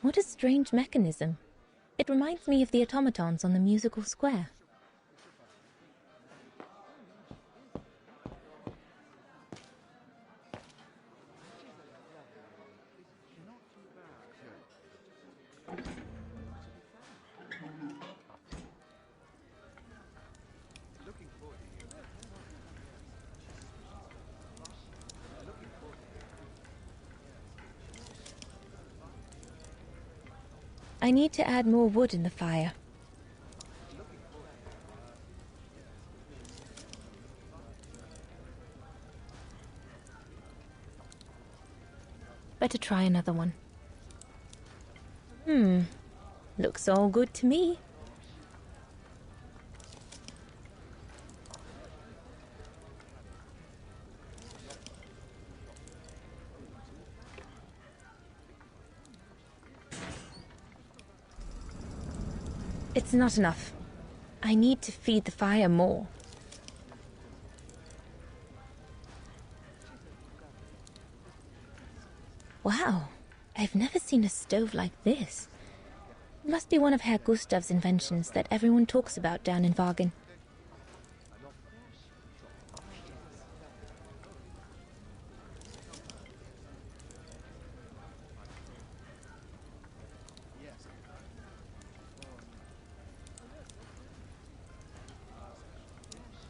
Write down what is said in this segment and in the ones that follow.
What a strange mechanism. It reminds me of the automatons on the musical square. I need to add more wood in the fire. Better try another one. Looks all good to me. It's not enough. I need to feed the fire more. Wow, I've never seen a stove like this. It must be one of Herr Gustav's inventions that everyone talks about down in Wagen.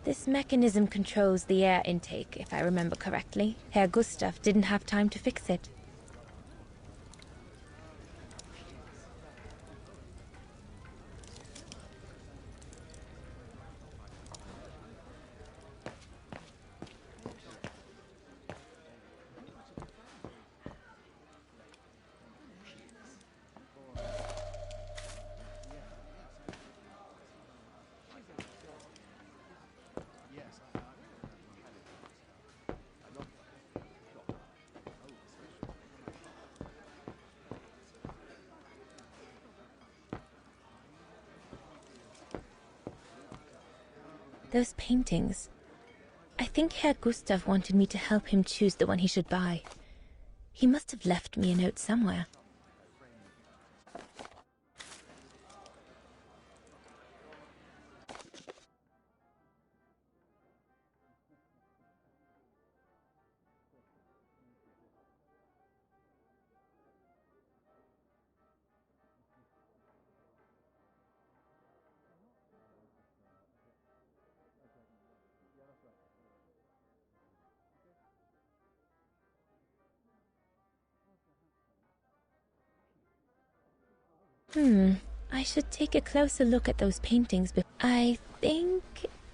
This mechanism controls the air intake, if I remember correctly. Herr Gustav didn't have time to fix it. Those paintings. I think Herr Gustav wanted me to help him choose the one he should buy. He must have left me a note somewhere. I should take a closer look at those paintings, but I think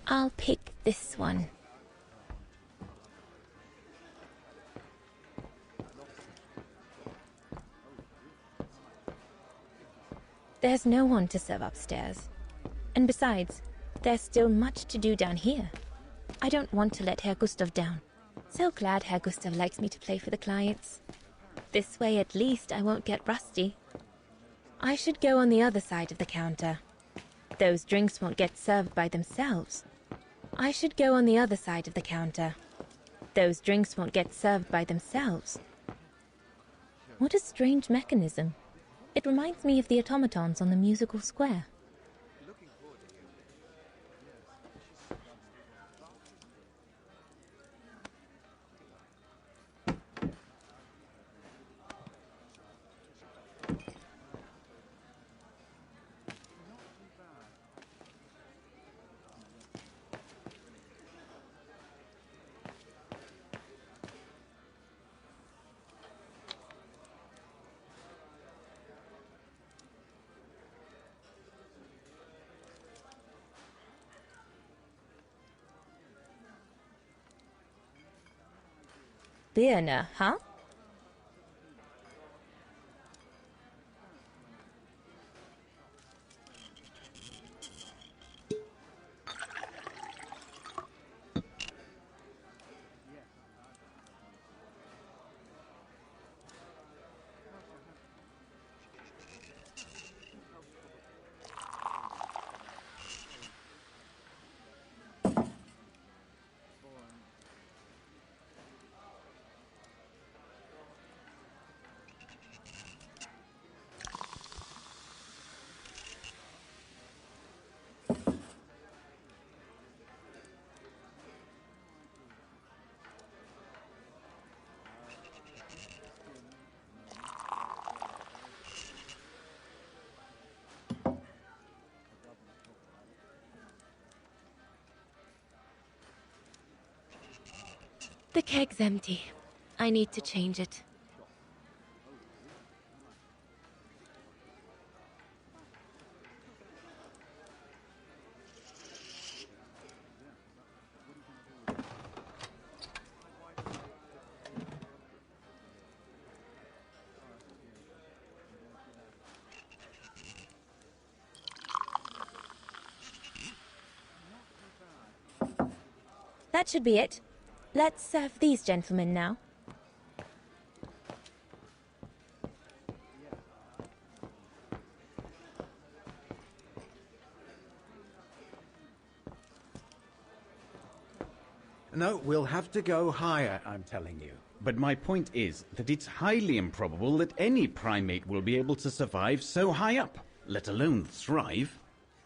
I'll pick this one. There's no one to serve upstairs. And besides, there's still much to do down here. I don't want to let Herr Gustav down. So glad Herr Gustav likes me to play for the clients. This way at least I won't get rusty. I should go on the other side of the counter. Those drinks won't get served by themselves. I should go on the other side of the counter. Those drinks won't get served by themselves. What a strange mechanism. It reminds me of the automatons on the musical square. Birne, huh? The keg's empty. I need to change it. That should be it. Let's serve these gentlemen now. No, we'll have to go higher, I'm telling you. But my point is that it's highly improbable that any primate will be able to survive so high up, let alone thrive.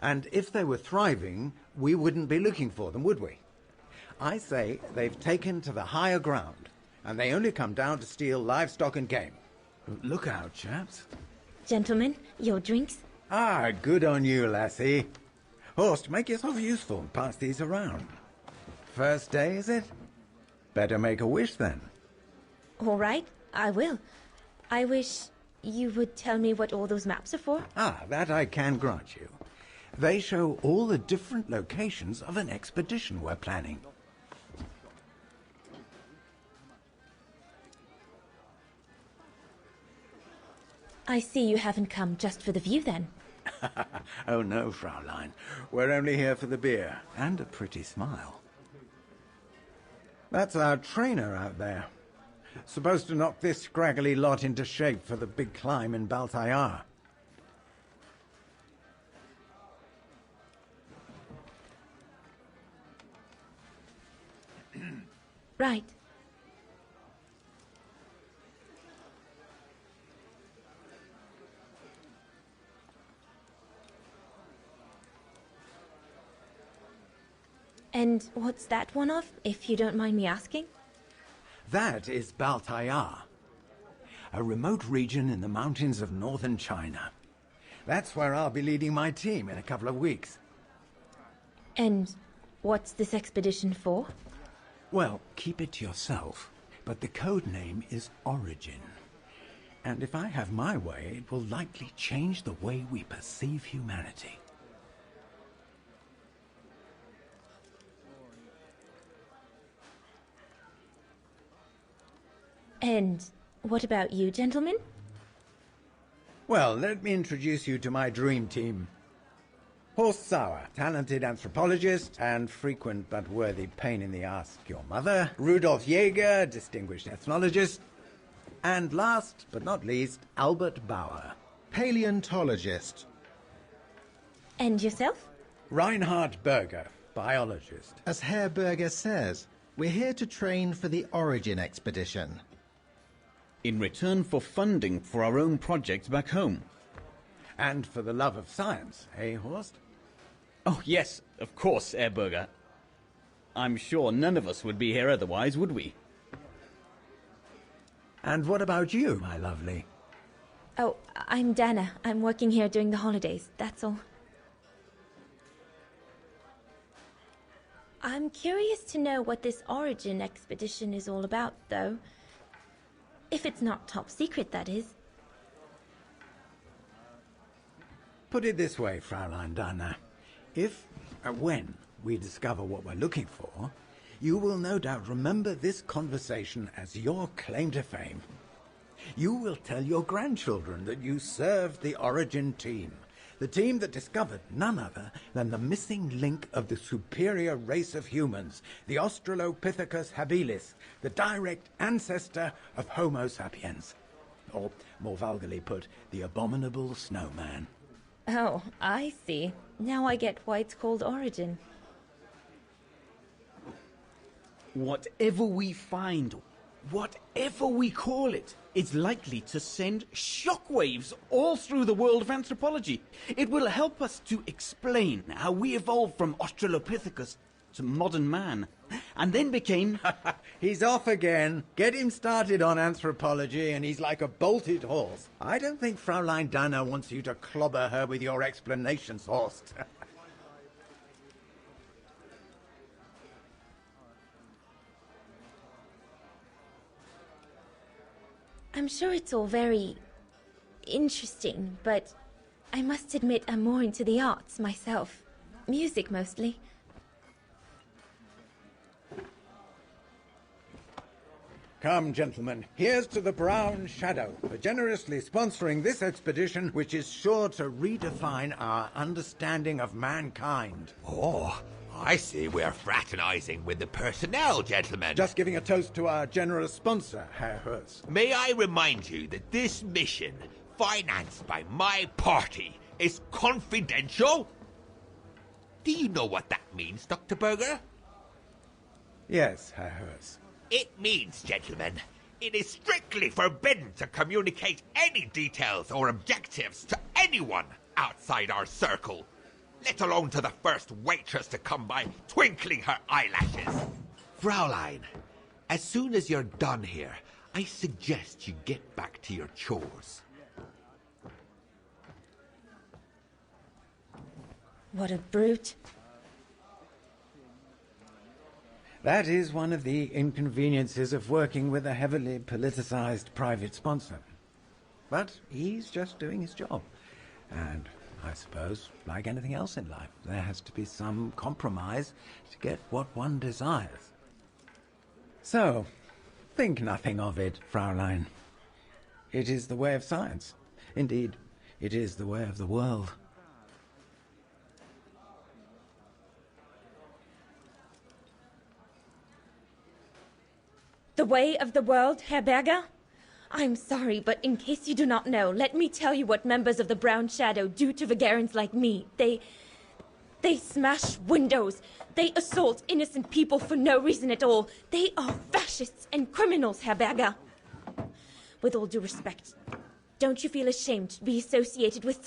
And if they were thriving, we wouldn't be looking for them, would we? I say they've taken to the higher ground, and they only come down to steal livestock and game. Look out, chaps. Gentlemen, your drinks? Ah, good on you, lassie. Horst, make yourself useful and pass these around. First day, is it? Better make a wish, then. All right, I will. I wish you would tell me what all those maps are for. Ah, that I can grant you. They show all the different locations of an expedition we're planning. I see you haven't come just for the view, then. Oh, no, Fraulein. We're only here for the beer and a pretty smile. That's our trainer out there. Supposed to knock this scraggly lot into shape for the big climb in Baltayar. Right. And what's that one of, if you don't mind me asking? That is Baltayar, a remote region in the mountains of northern China. That's where I'll be leading my team in a couple of weeks. And what's this expedition for? Well, keep it to yourself, but the code name is Origin. And if I have my way, it will likely change the way we perceive humanity. And what about you, gentlemen? Well, let me introduce you to my dream team. Horst Sauer, talented anthropologist and frequent but worthy pain in the ass, your mother. Rudolf Jäger, distinguished ethnologist. And last but not least, Albert Bauer, paleontologist. And yourself? Reinhard Berger, biologist. As Herr Berger says, we're here to train for the Origin expedition. In return for funding for our own projects back home. And for the love of science, eh, Horst? Oh, yes, of course, Herr Berger. I'm sure none of us would be here otherwise, would we? And what about you, my lovely? Oh, I'm Dana. I'm working here during the holidays, that's all. I'm curious to know what this Origin expedition is all about, though. If it's not top secret, that is. Put it this way, Fraulein Dana. When we discover what we're looking for, you will no doubt remember this conversation as your claim to fame. You will tell your grandchildren that you served the Origin team, the team that discovered none other than the missing link of the superior race of humans, the Australopithecus habilis, the direct ancestor of Homo sapiens. Or, more vulgarly put, the abominable snowman. Oh, I see. Now I get why it's called Origin. Whatever we find, whatever we call it, it's likely to send shockwaves all through the world of anthropology. It will help us to explain how we evolved from Australopithecus to modern man, and then became... He's off again. Get him started on anthropology and he's like a bolted horse. I don't think Fraulein Dana wants you to clobber her with your explanations, Horst. I'm sure it's all very interesting, but I must admit I'm more into the arts myself. Music mostly. Come, gentlemen, here's to the Brown Shadow for generously sponsoring this expedition, which is sure to redefine our understanding of mankind. Oh, I see we're fraternizing with the personnel, gentlemen. Just giving a toast to our generous sponsor, Herr Hurst. May I remind you that this mission, financed by my party, is confidential? Do you know what that means, Dr. Berger? Yes, Herr Hurst. It means, gentlemen, it is strictly forbidden to communicate any details or objectives to anyone outside our circle, let alone to the first waitress to come by twinkling her eyelashes. Fraulein, as soon as you're done here, I suggest you get back to your chores. What a brute. That is one of the inconveniences of working with a heavily politicized private sponsor. But he's just doing his job. And I suppose, like anything else in life, there has to be some compromise to get what one desires. So, think nothing of it, Fraulein. It is the way of science. Indeed, it is the way of the world. The way of the world, Herr Berger? I'm sorry, but in case you do not know, let me tell you what members of the Brown Shadow do to Vagarans like me. They smash windows. They assault innocent people for no reason at all. They are fascists and criminals, Herr Berger. With all due respect, don't you feel ashamed to be associated with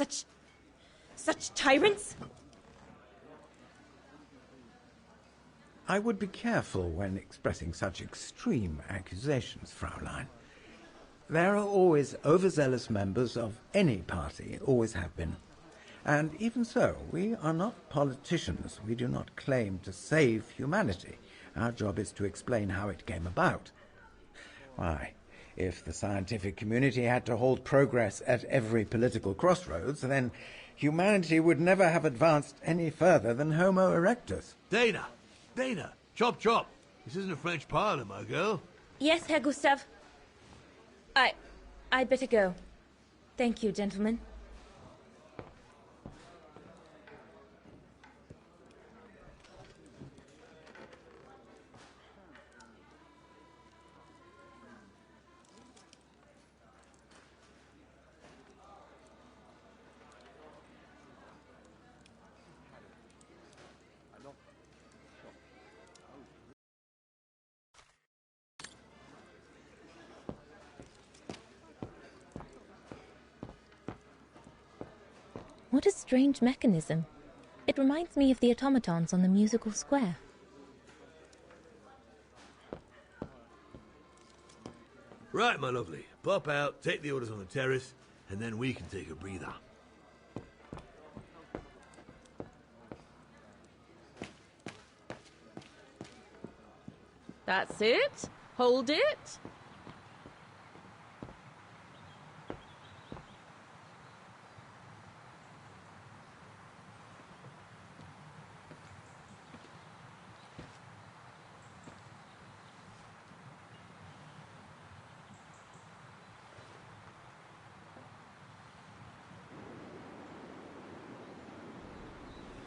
such tyrants? I would be careful when expressing such extreme accusations, Fraulein. There are always overzealous members of any party, always have been. And even so, we are not politicians. We do not claim to save humanity. Our job is to explain how it came about. Why, if the scientific community had to halt progress at every political crossroads, then humanity would never have advanced any further than Homo erectus. Dana, chop chop. This isn't a French parlor, my girl. Yes, Herr Gustav. I'd better go. Thank you, gentlemen. What a strange mechanism. It reminds me of the automatons on the musical square. Right, my lovely. Pop out, take the orders on the terrace, and then we can take a breather. That's it. Hold it.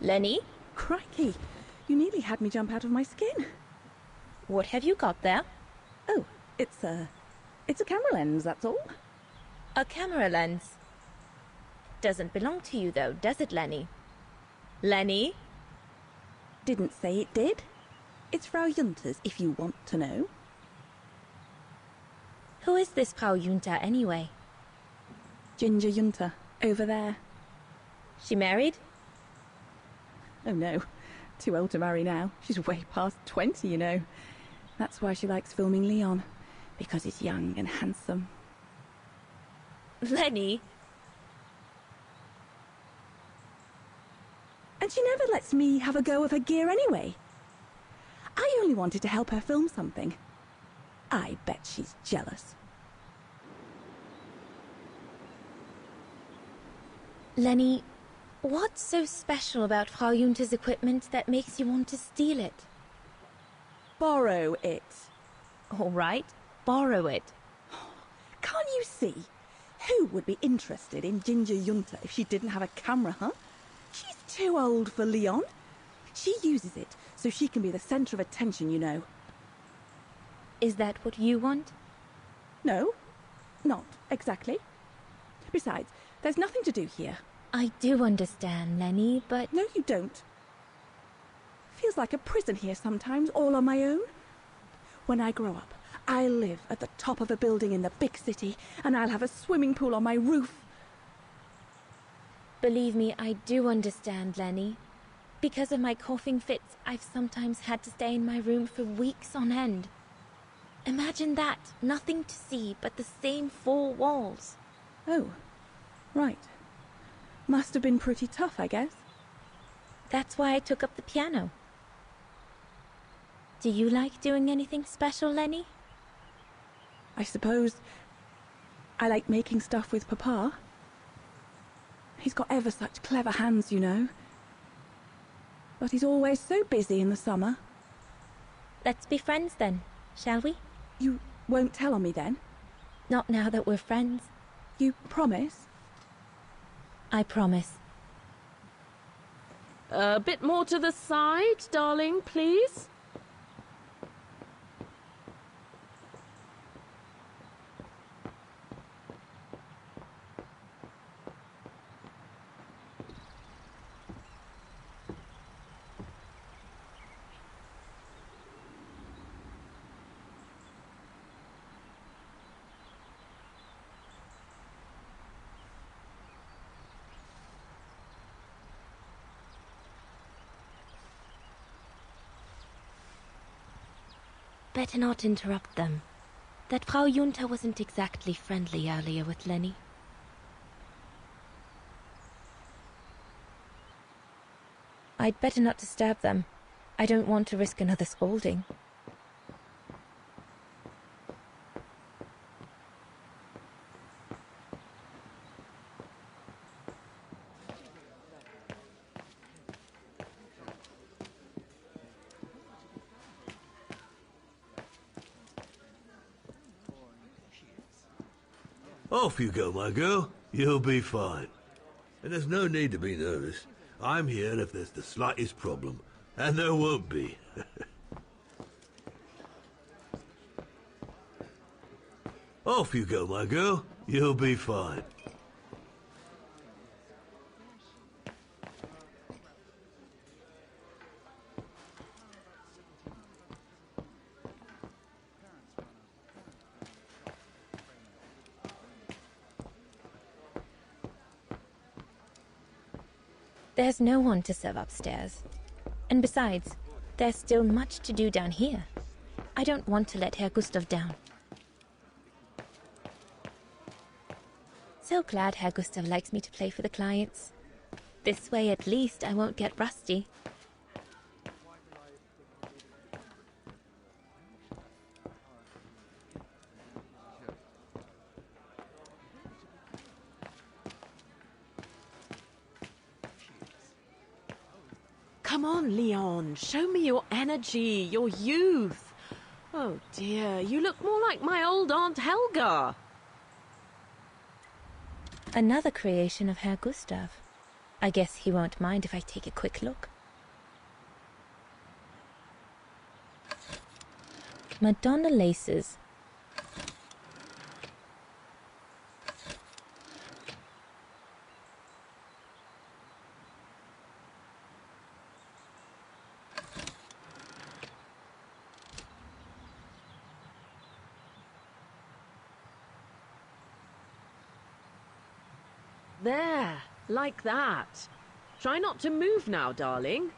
Lenny, Crikey, you nearly had me jump out of my skin. what have you got there? Oh, it's a camera lens, that's all. A camera lens. Doesn't belong to you, though, does it, Lenny? Lenny? Didn't say it did. It's Frau Junter's, if you want to know. Who is this Frau Junta, anyway? Ginger Junter, over there. She married? Oh no, too old to marry now. She's way past 20, you know. That's why she likes filming Leon, because he's young and handsome. Lenny? And she never lets me have a go of her gear anyway. I only wanted to help her film something. I bet she's jealous. Lenny, what's so special about Frau Junta's equipment that makes you want to steal it? Borrow it. All right, borrow it. Can't you see? Who would be interested in Ginger Junta if she didn't have a camera, huh? She's too old for Leon. She uses it so she can be the centre of attention, you know. Is that what you want? No, not exactly. Besides, there's nothing to do here. I do understand, Lenny, but... No, you don't. Feels like a prison here sometimes, all on my own. When I grow up, I'll live at the top of a building in the big city, and I'll have a swimming pool on my roof. Believe me, I do understand, Lenny. Because of my coughing fits, I've sometimes had to stay in my room for weeks on end. Imagine that, nothing to see but the same four walls. Oh, right. Must have been pretty tough, I guess. That's why I took up the piano. Do you like doing anything special, Lenny? I suppose I like making stuff with Papa. He's got ever such clever hands, you know. But he's always so busy in the summer. Let's be friends then, shall we? You won't tell on me then? Not now that we're friends. You promise? I promise. A bit more to the side, darling, please. Better not interrupt them. That Frau Junta wasn't exactly friendly earlier with Lenny. I'd better not disturb them. I don't want to risk another scolding. Off you go, my girl. You'll be fine. And there's no need to be nervous. I'm here if there's the slightest problem. And there won't be. Off you go, my girl. You'll be fine. There's no one to serve upstairs. And besides, there's still much to do down here. I don't want to let Herr Gustav down. So glad Herr Gustav likes me to play for the clients. This way at least I won't get rusty. Come on, Leon. Show me your energy, your youth. Oh dear, you look more like my old Aunt Helga. Another creation of Herr Gustav. I guess he won't mind if I take a quick look. Madonna laces. There, like that. Try not to move now, darling.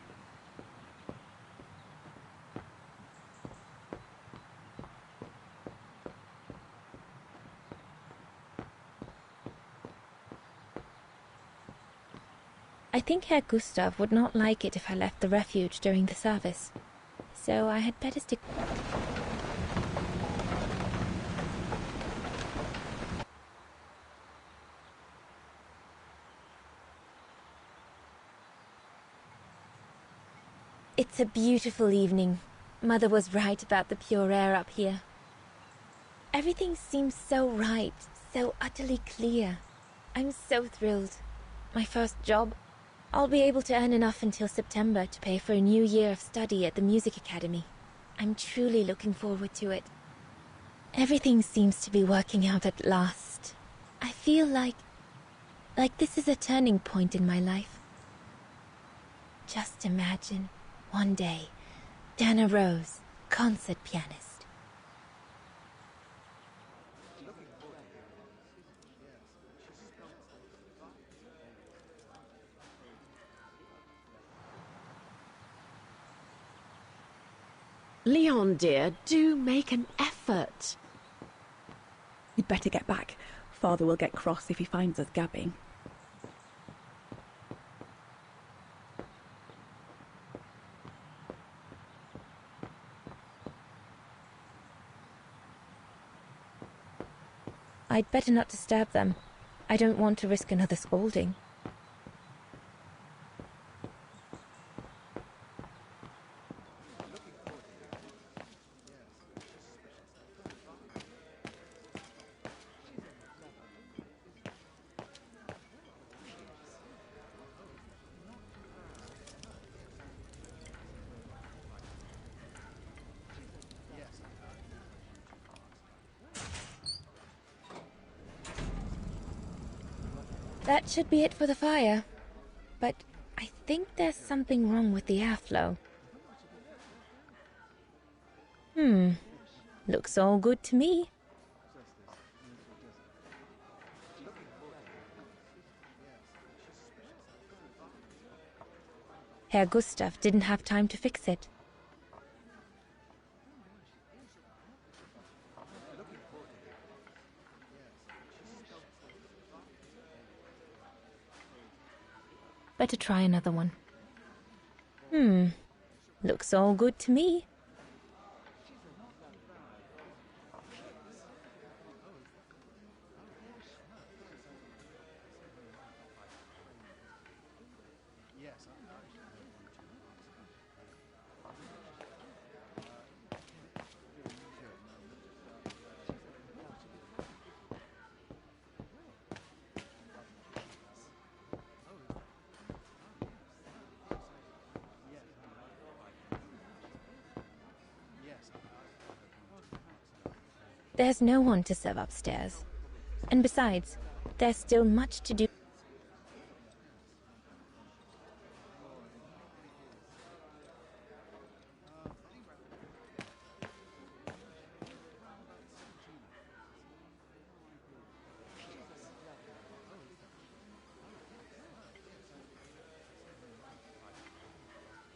I think Herr Gustav would not like it if I left the refuge during the service. So I had better stick... It's a beautiful evening. Mother was right about the pure air up here. Everything seems so right, so utterly clear. I'm so thrilled. My first job. I'll be able to earn enough until September to pay for a new year of study at the music academy. I'm truly looking forward to it. Everything seems to be working out at last. I feel like this is a turning point in my life. Just imagine, one day, Dana Rose, concert pianist. Leon, dear, do make an effort. You'd better get back. Father will get cross if he finds us gabbing. I'd better not disturb them. I don't want to risk another scolding. That should be it for the fire. But I think there's something wrong with the airflow. Looks all good to me. Herr Gustav didn't have time to fix it. Better try another one. Looks all good to me. There's no one to serve upstairs. And besides, there's still much to do.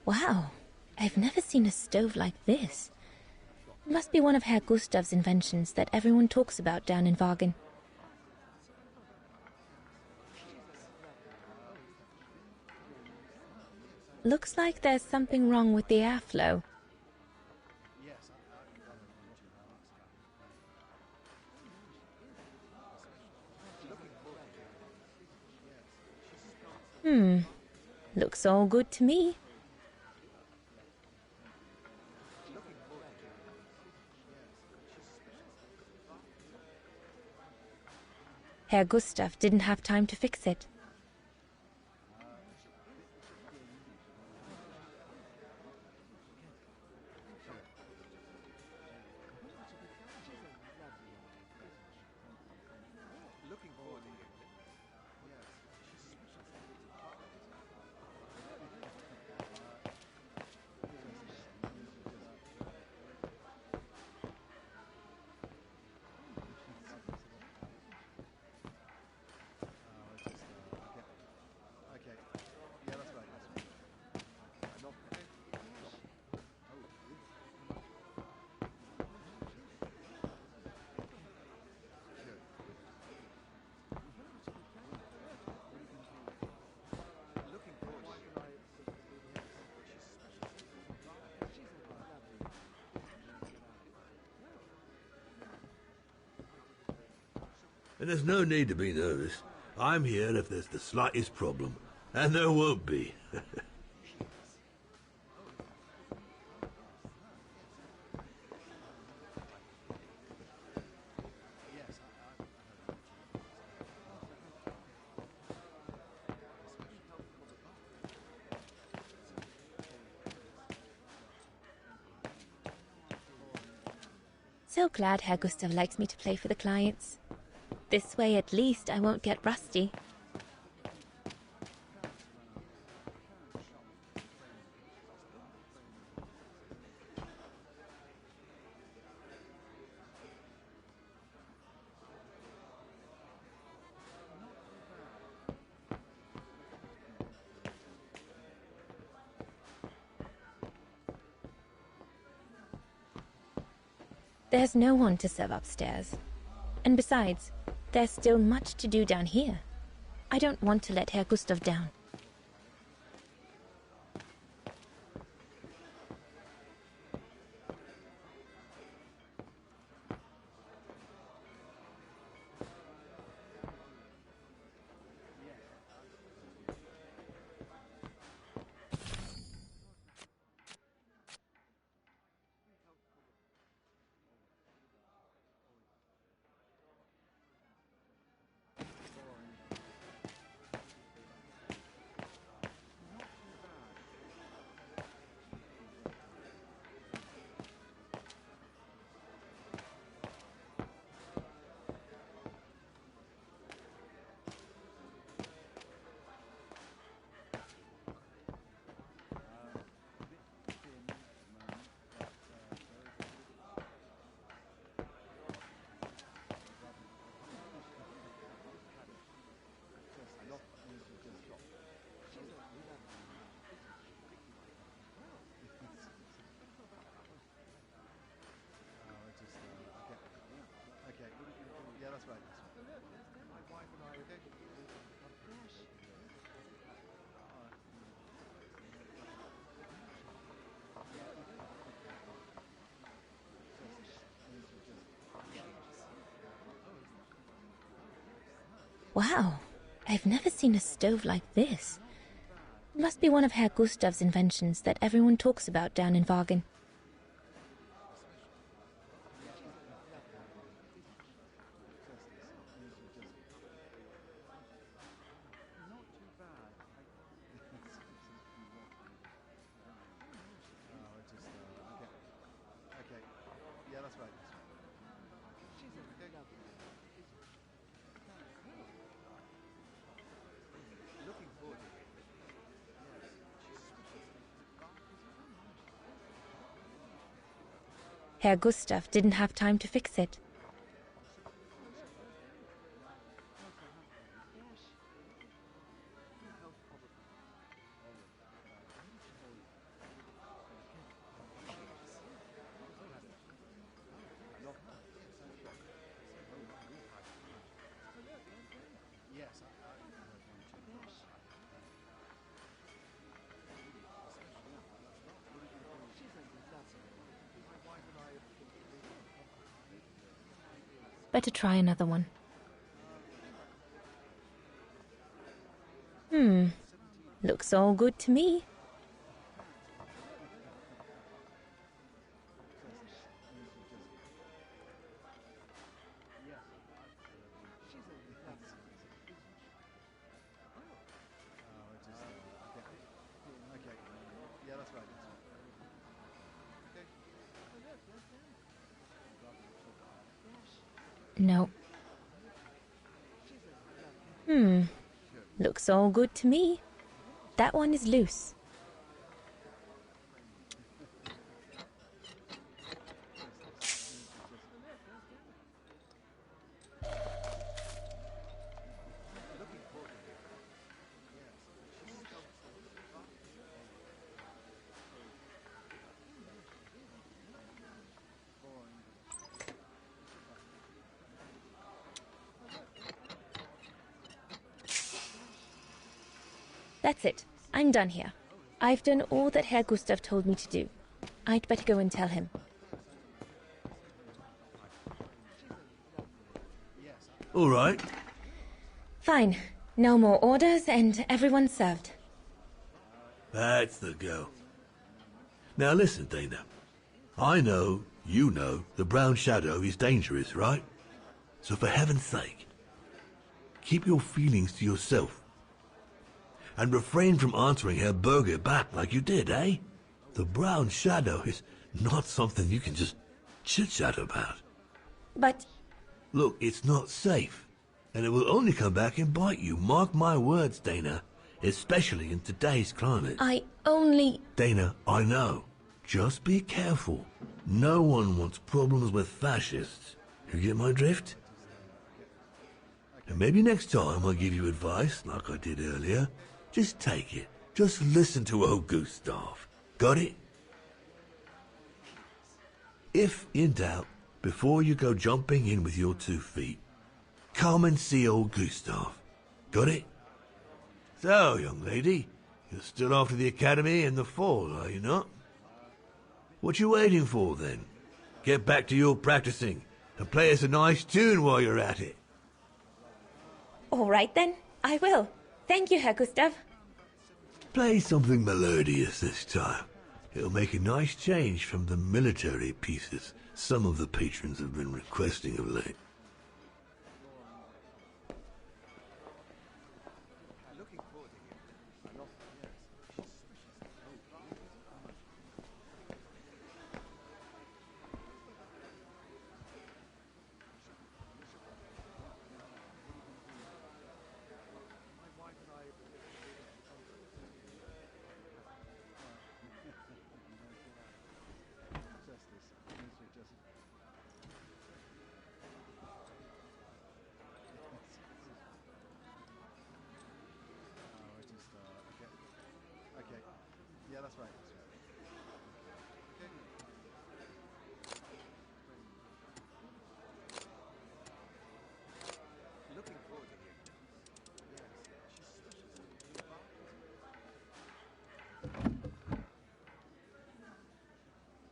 Wow, I've never seen a stove like this. It must be one of Herr Gustav's inventions that everyone talks about down in Wagen. Looks like there's something wrong with the airflow. Looks all good to me. Herr Gustav didn't have time to fix it. And there's no need to be nervous. I'm here if there's the slightest problem. And there won't be. So glad Herr Gustav likes me to play for the clients. This way at least I won't get rusty. There's no one to serve upstairs. And besides, there's still much to do down here. I don't want to let Herr Gustav down. Wow, I've never seen a stove like this. It must be one of Herr Gustav's inventions that everyone talks about down in Wagen. Herr Gustav didn't have time to fix it. Better try another one. Looks all good to me. No. Looks all good to me. That one is loose. That's it. I'm done here. I've done all that Herr Gustav told me to do. I'd better go and tell him. All right. Fine. No more orders and everyone's served. That's the go. Now listen, Dana. I know, you know, the brown shadow is dangerous, right? So for heaven's sake, keep your feelings to yourself. And refrain from answering Herr Berger back like you did, eh? The brown shadow is not something you can just chit-chat about. But Look, it's not safe. And it will only come back and bite you. Mark my words, Dana. Especially in today's climate. I only... Dana, I know. Just be careful. No one wants problems with fascists. You get my drift? And maybe next time I give you advice, like I did earlier, just take it. Just listen to old Gustav. Got it? If in doubt, before you go jumping in with your 2 feet, come and see old Gustav. Got it? So, young lady, you're still off to the academy in the fall, are you not? What you waiting for, then? Get back to your practicing and play us a nice tune while you're at it. All right, then. I will. Thank you, Herr Gustav. Play something melodious this time. It'll make a nice change from the military pieces some of the patrons have been requesting of late.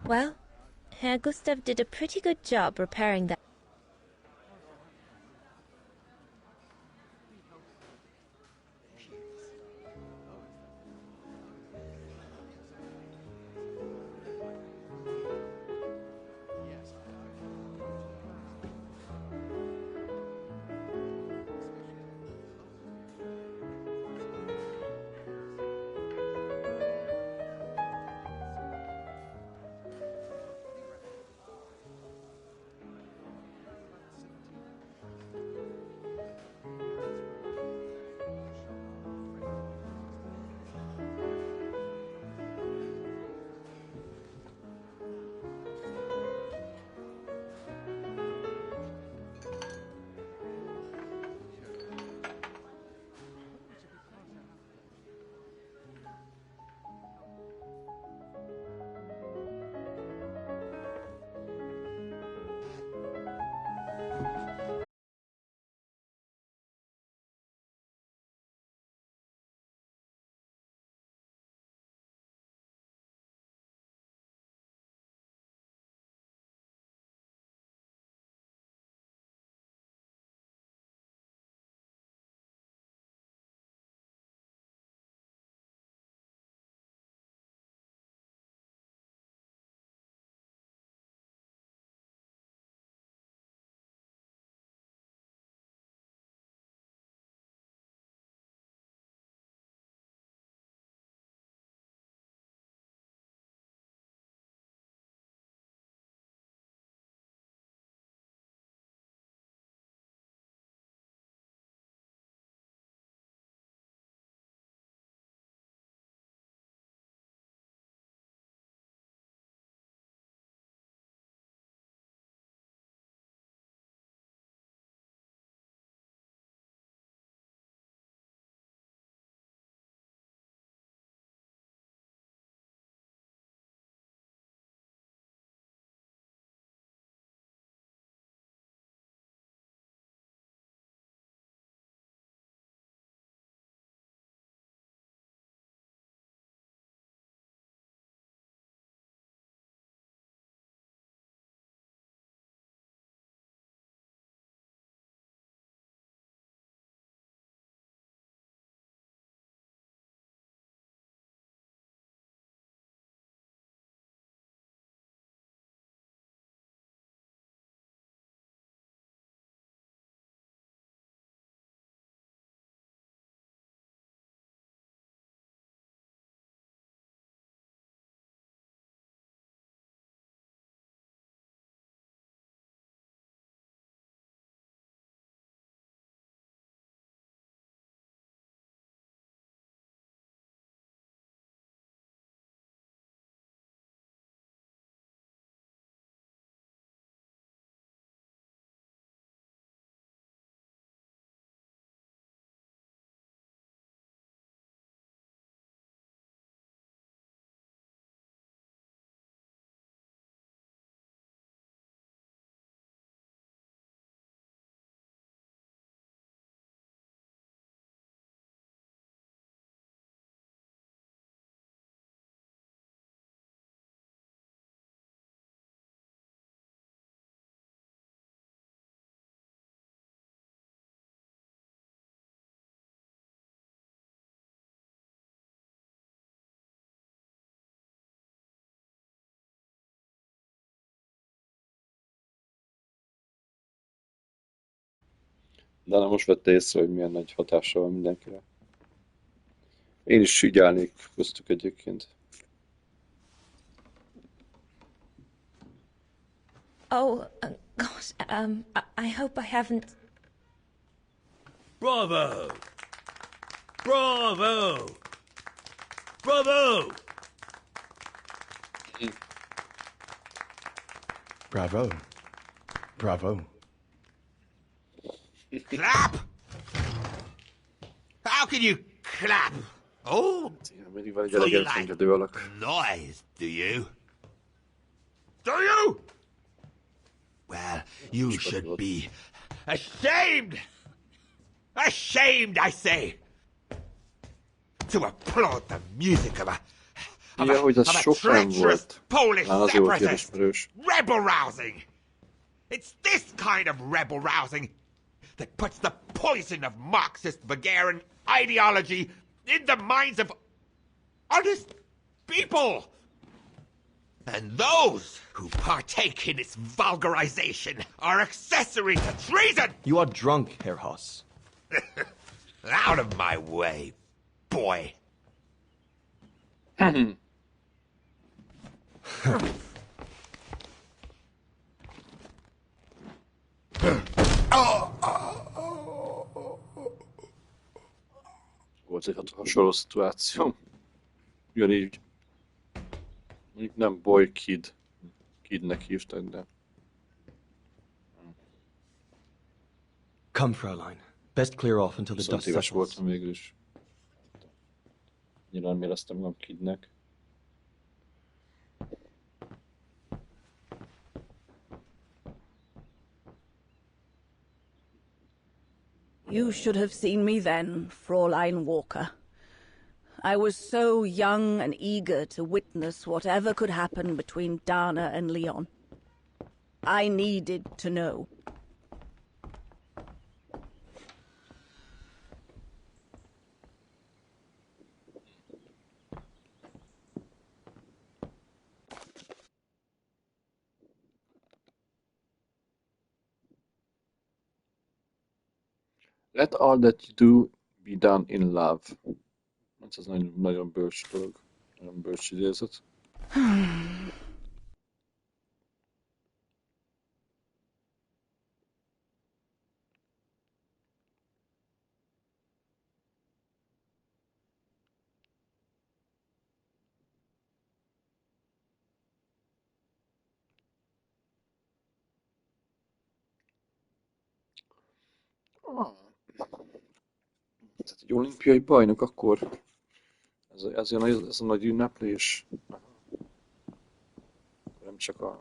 Well, Herr Gustav did a pretty good job repairing that. De nem most vette észre, hogy milyen nagy hatással van mindenkire. Én is így állnék köztük egyébként. Oh, gosh, I hope I haven't... Bravo! Bravo! Bravo! Bravo. Bravo. Clap? How can you clap? Oh, Mindig van egy so you eleget like engedő alak. noise, do you? Do you? Well, you should be ashamed! Ashamed, I say! To applaud the music of a Ja, hogy az sosem volt. Polish Már azért volt ilyen separatist, ismerős. rebel rousing. It's this kind of rebel rousing that puts the poison of Marxist Bulgarian ideology in the minds of honest people. And those who partake in its vulgarization are accessory to treason. You are drunk, Herr Haas. Out of my way, boy. Volt egy hasonló szituáció. Ugyanígy. Mondjuk nem Boy Kid. Kidnek hívtak, de... Come, Fräulein. Best clear off until the 20 dust éves settles. voltam végül is. Nyilván nem éreztem magam Kidnek. You should have seen me then, Fräulein Walker. I was so young and eager to witness whatever could happen between Dana and Leon. I needed to know. Let all that you do be done in love. Ez nagyon, nagyon bölcs dolog. Nagyon bölcs idézet. Tehát egy olimpiai bajnok akkor ez a nagy ünneplés. Nem csak a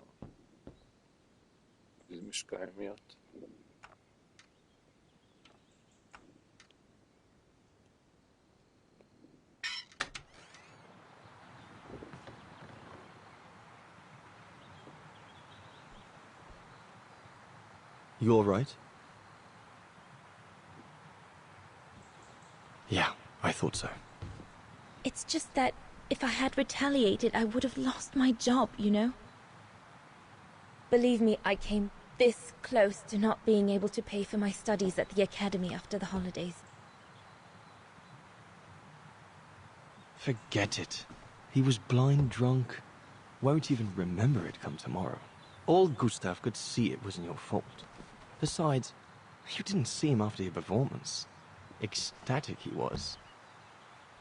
izmiskája miatt. You all right? Yeah, I thought so. It's just that if I had retaliated, I would have lost my job, you know? Believe me, I came this close to not being able to pay for my studies at the academy after the holidays. Forget it. He was blind drunk. Won't even remember it come tomorrow. All Gustav could see it wasn't your fault. Besides, you didn't see him after your performance. Ecstatic he was.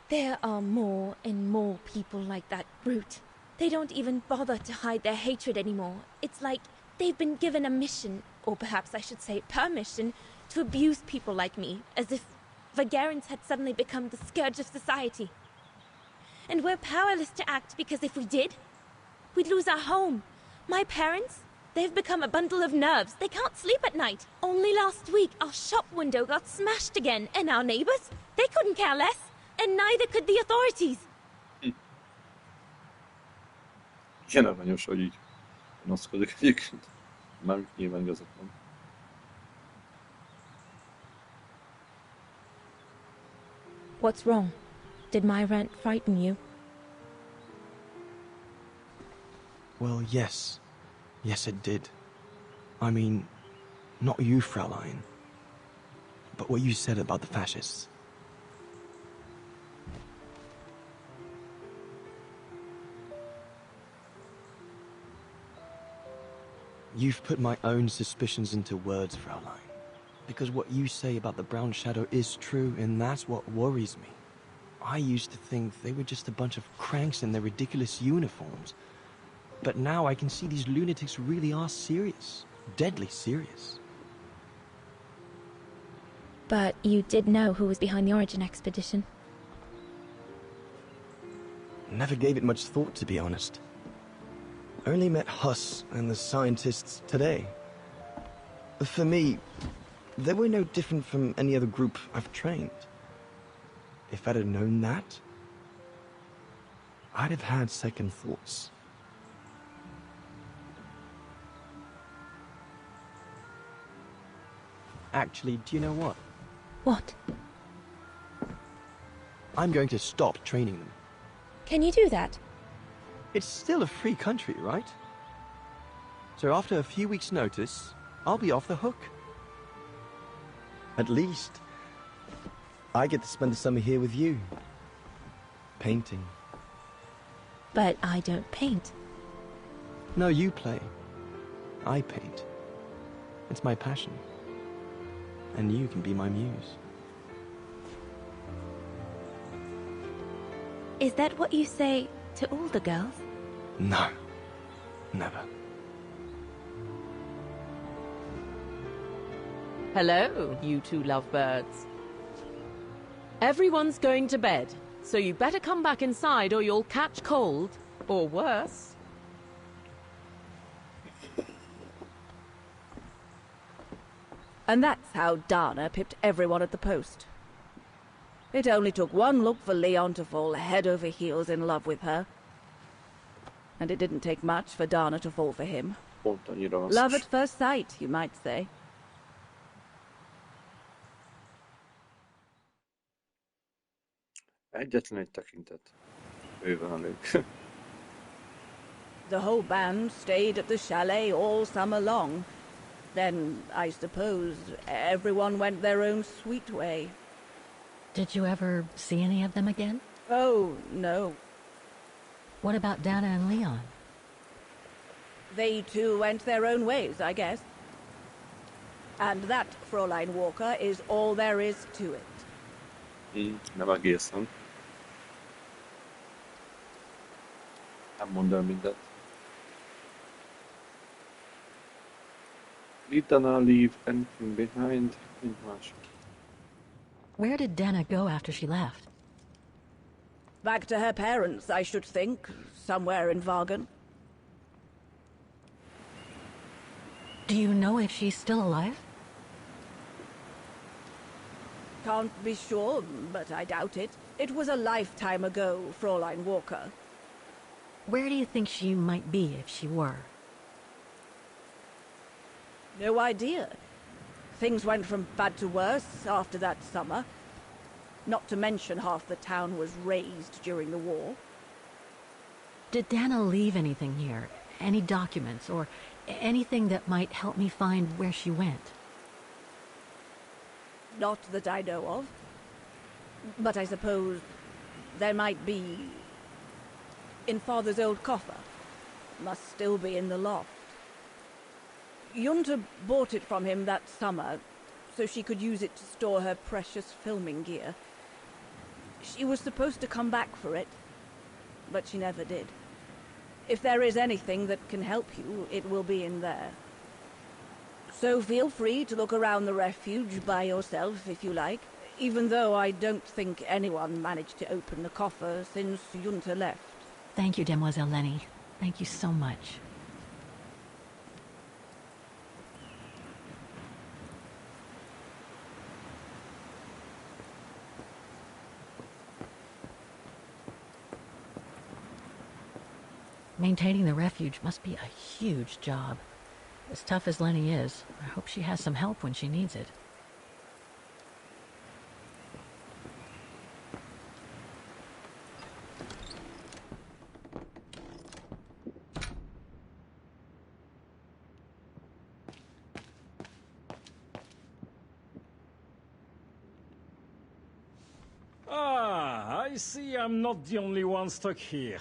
There are more and more people like that brute. They don't even bother to hide their hatred anymore. It's like they've been given a mission, or perhaps I should say permission, to abuse people like me, as if Vagarans had suddenly become the scourge of society. And we're powerless to act because if we did, we'd lose our home. My parents, they've become a bundle of nerves. They can't sleep at night. Only last week, our shop window got smashed again, and our neighbors, they couldn't care less. And neither could the authorities. Igen, aranyos, hogy így naszkodik egyébként. Már nyilván igazat van. What's wrong? Did my rant frighten you? Well, yes. Yes, it did. I mean, not you, Fräulein. But what you said about the fascists... You've put my own suspicions into words, Fraulein. Because what you say about the Brown Shadow is true, and that's what worries me. I used to think they were just a bunch of cranks in their ridiculous uniforms. But now I can see these lunatics really are serious. Deadly serious. But you did know who was behind the Origin expedition? Never gave it much thought, to be honest. Only met Huss and the scientists today. For me, they were no different from any other group I've trained. If I'd have known that, I'd have had second thoughts. Actually, do you know what? What? I'm going to stop training them. Can you do that? It's still a free country, right? So after a few weeks' notice, I'll be off the hook. At least, I get to spend the summer here with you. Painting. But I don't paint. No, you play. I paint. It's my passion. And you can be my muse. Is that what you say to all the girls? No. Never. Hello, you two lovebirds. Everyone's going to bed, so you better come back inside or you'll catch cold, or worse. And that's how Dana pipped everyone at the post. It only took one look for Leon to fall head over heels in love with her. And it didn't take much for Dana to fall for him. Love at first sight, you might say. Egyetlen egy tekintet. Ő van elég. The whole band stayed at the chalet all summer long. Then, I suppose, everyone went their own sweet way. Did you ever see any of them again? Oh, no. What about Dana and Leon? They too went their own ways, I guess. And that, Fräulein Walker, is all there is to it. Nem egészen. Nem mond el mindent. Did Dana leave anything behind? Mint más. Where did Dana go after she left? Back to her parents, I should think. Somewhere in Vagen. Do you know if she's still alive? Can't be sure, but I doubt it. It was a lifetime ago, Fräulein Walker. Where do you think she might be if she were? No idea. Things went from bad to worse after that summer. Not to mention half the town was razed during the war. Did Dana leave anything here? Any documents or anything that might help me find where she went? Not that I know of. But I suppose there might be in Father's old coffer. Must still be in the loft. Junta bought it from him that summer, so she could use it to store her precious filming gear. She was supposed to come back for it, but she never did. If there is anything that can help you, it will be in there. So feel free to look around the refuge by yourself if you like, even though I don't think anyone managed to open the coffer since Junta left. Thank you, Demoiselle Lenny. Thank you so much. Maintaining the refuge must be a huge job. As tough as Lenny is, I hope she has some help when she needs it. I see I'm not the only one stuck here.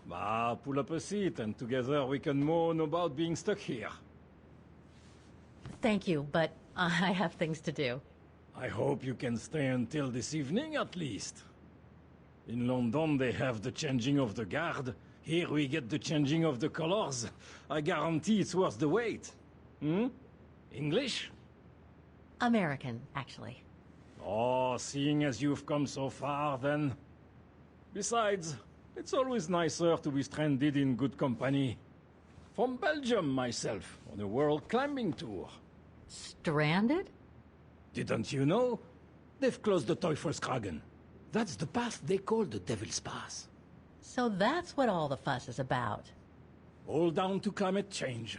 Bah, pull up a seat and together we can moan about being stuck here. Thank you, but I have things to do. I hope you can stay until this evening at least. In London they have the changing of the guard. Here we get the changing of the colors. I guarantee it's worth the wait. Hmm? English? American, actually. Oh, seeing as you've come so far, then. Besides, it's always nicer to be stranded in good company. From Belgium, myself, on a world climbing tour. Stranded? Didn't you know? They've closed the Teufelskragen. That's the path they call the Devil's Pass. So that's what all the fuss is about. All down to climate change.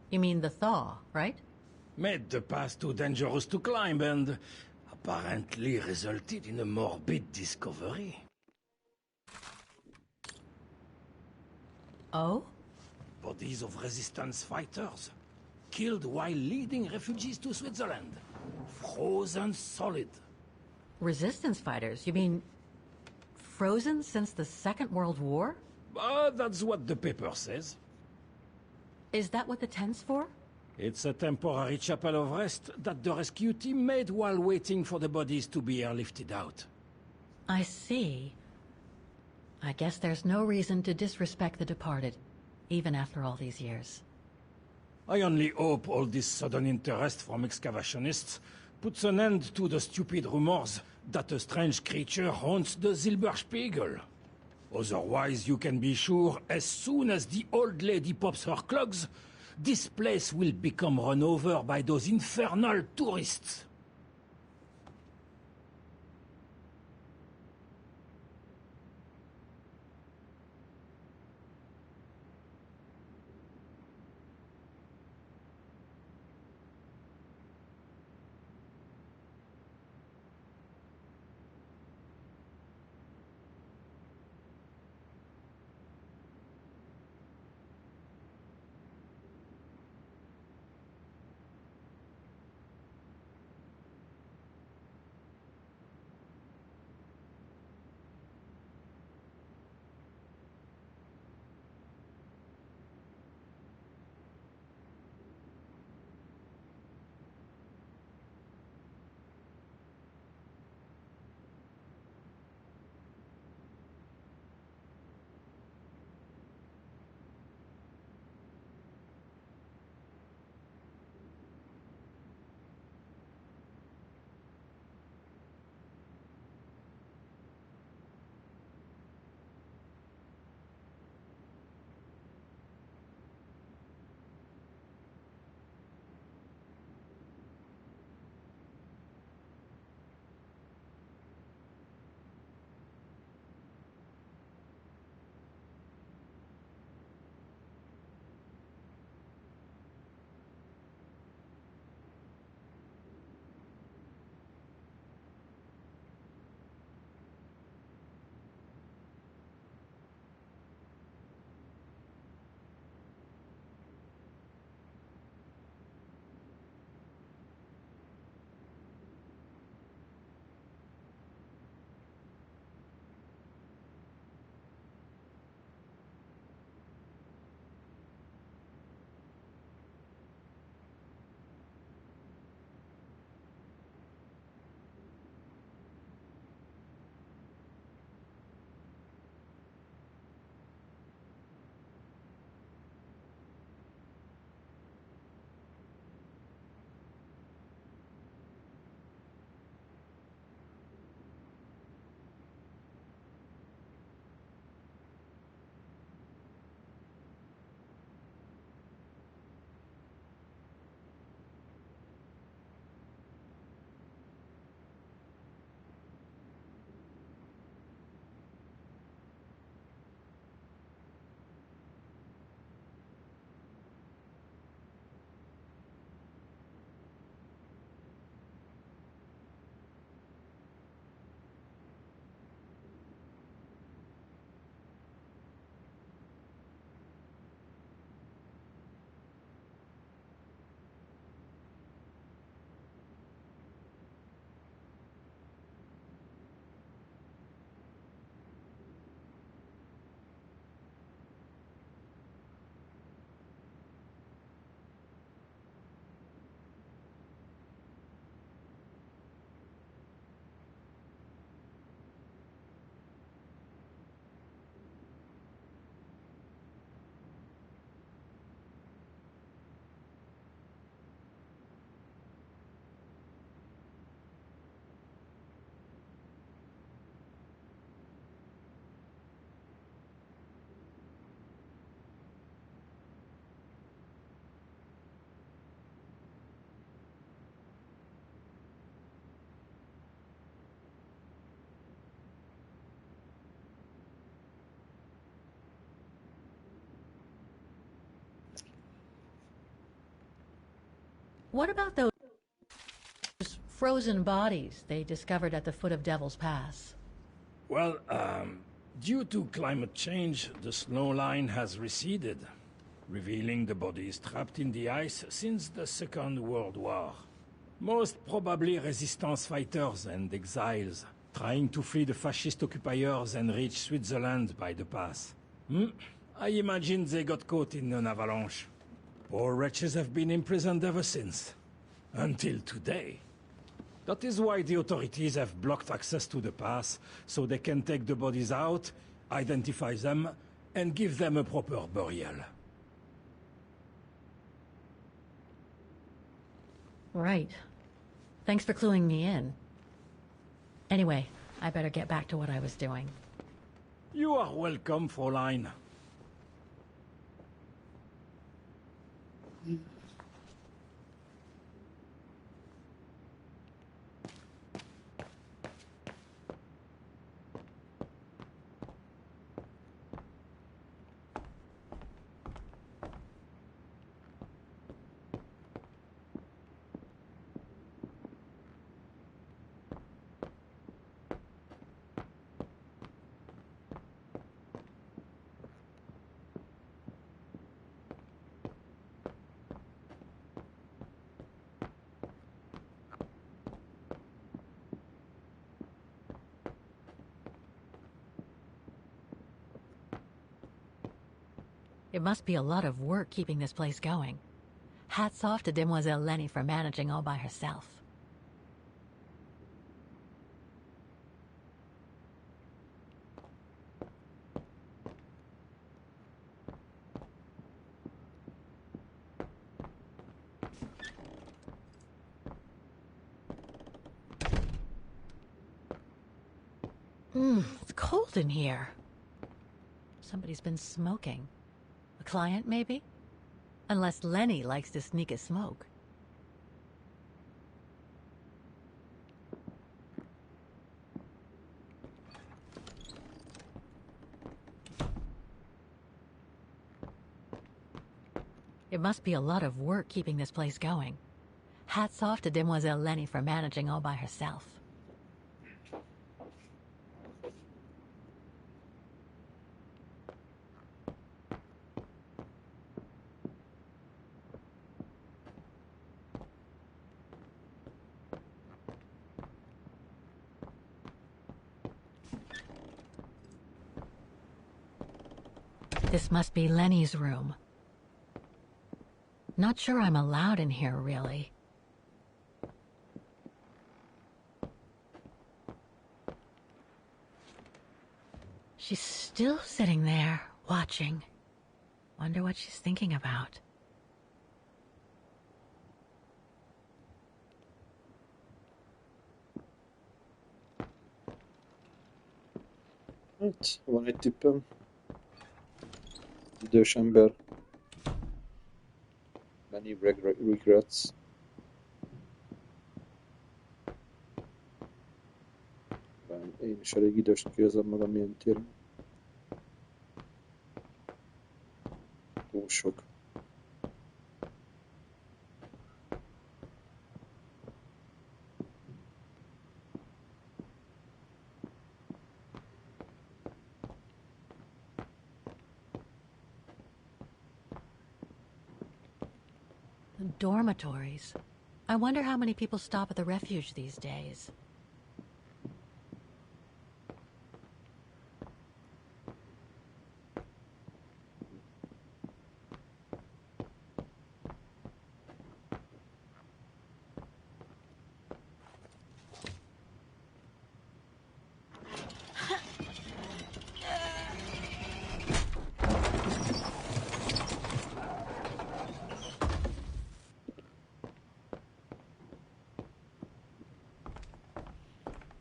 You mean the thaw, right? Made the pass too dangerous to climb and apparently resulted in a morbid discovery. Oh? Bodies of resistance fighters. Killed while leading refugees to Switzerland. Frozen solid. Resistance fighters? You mean frozen since the Second World War? That's what the paper says. Is that what the tent's for? It's a temporary chapel of rest that the rescue team made while waiting for the bodies to be airlifted out. I see. I guess there's no reason to disrespect the departed, even after all these years. I only hope all this sudden interest from excavationists puts an end to the stupid rumors that a strange creature haunts the Silberspiegel. Otherwise, you can be sure, as soon as the old lady pops her clogs, this place will become run over by those infernal tourists. What about those frozen bodies they discovered at the foot of Devil's Pass? Well, due to climate change, the snow line has receded, revealing the bodies trapped in the ice since the Second World War. Most probably resistance fighters and exiles, trying to flee the fascist occupiers and reach Switzerland by the pass. I imagine they got caught in an avalanche. Poor wretches have been imprisoned ever since. Until today. That is why the authorities have blocked access to the pass, so they can take the bodies out, identify them, and give them a proper burial. Right. Thanks for cluing me in. Anyway, I better get back to what I was doing. You are welcome, Fräulein. It must be a lot of work keeping this place going. Hats off to Demoiselle Lenny for managing all by herself. It's cold in here. Somebody's been smoking. A client, maybe? Unless Lenny likes to sneak a smoke. It must be a lot of work keeping this place going. Hats off to Demoiselle Lenny for managing all by herself. This must be Lenny's room. Not sure I'm allowed in here, really. She's still sitting there, watching. Wonder what she's thinking about. Hát, van egy tippem. Idős ember. Many regrets. Én is elég idősnek érzem magam ilyen téren. Túl sok. Dormitories. I wonder how many people stop at the refuge these days.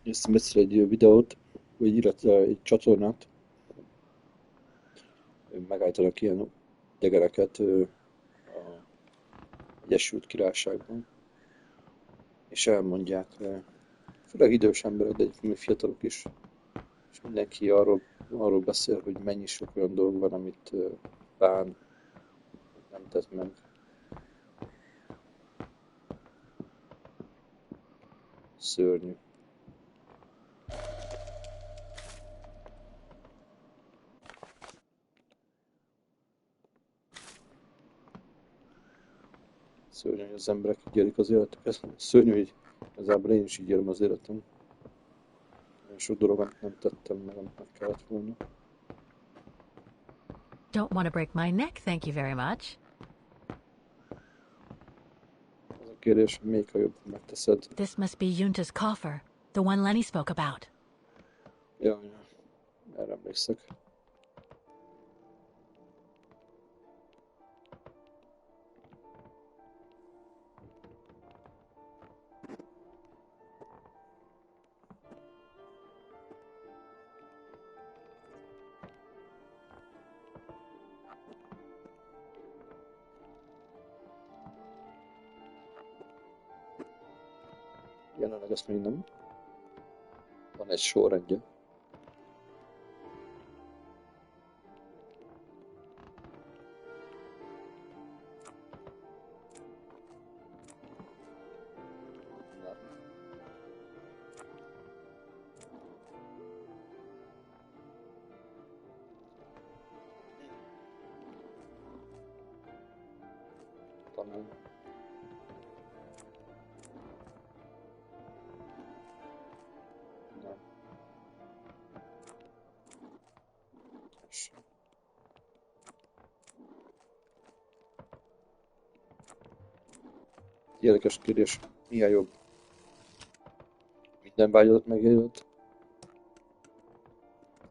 Néztem egyszer egy videót, vagy illetve egy csatornát. Megállítanak ilyen degereket az Egyesült Királyságban. És elmondják, főleg idős emberek, de egyébként fiatalok is. És mindenki arról beszél, hogy mennyi sok olyan dolog van, amit bán nem tett meg. Szörnyű. Szörnyű, hogy az emberek így élik az életüket. Szörnyű, hogy igazából én is így élem az életem. Nagyon sok dolgot nem tettem meg, amit meg kellett volna. Don't want to break my neck, thank you very much. Az a kérdés, hogy melyik a jobb, megteszed. This must be Yunta's coffer, the one Lenny spoke about. Ja, erre emlékszek. Jelenleg azt még nem. Van egy sorrendje. Talán. Nem. És. Érdekes kérdés. Mi a jobb? Minden vágyadat megéled?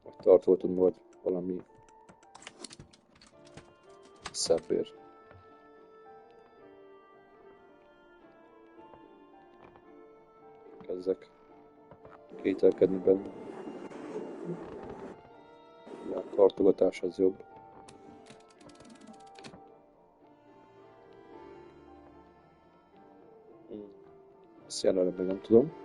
Vagy tartoltad majd valami szebbért? Kezdek kételkedni benne. A tartogatás az jobb. Ezt jelenleg még nem tudom.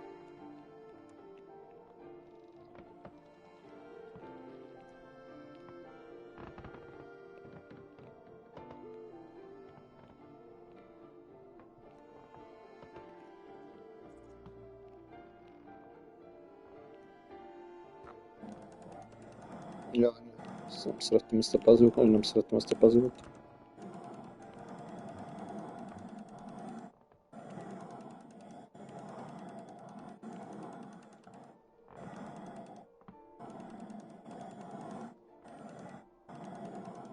Ja, nem szerettem ezt a puzzle-t, nagyon nem szerettem ezt a puzzle-t.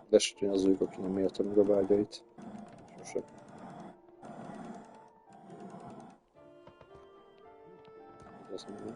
De esetén az ők, aki nem érte meg a vágyait. Sose. Azt mondom.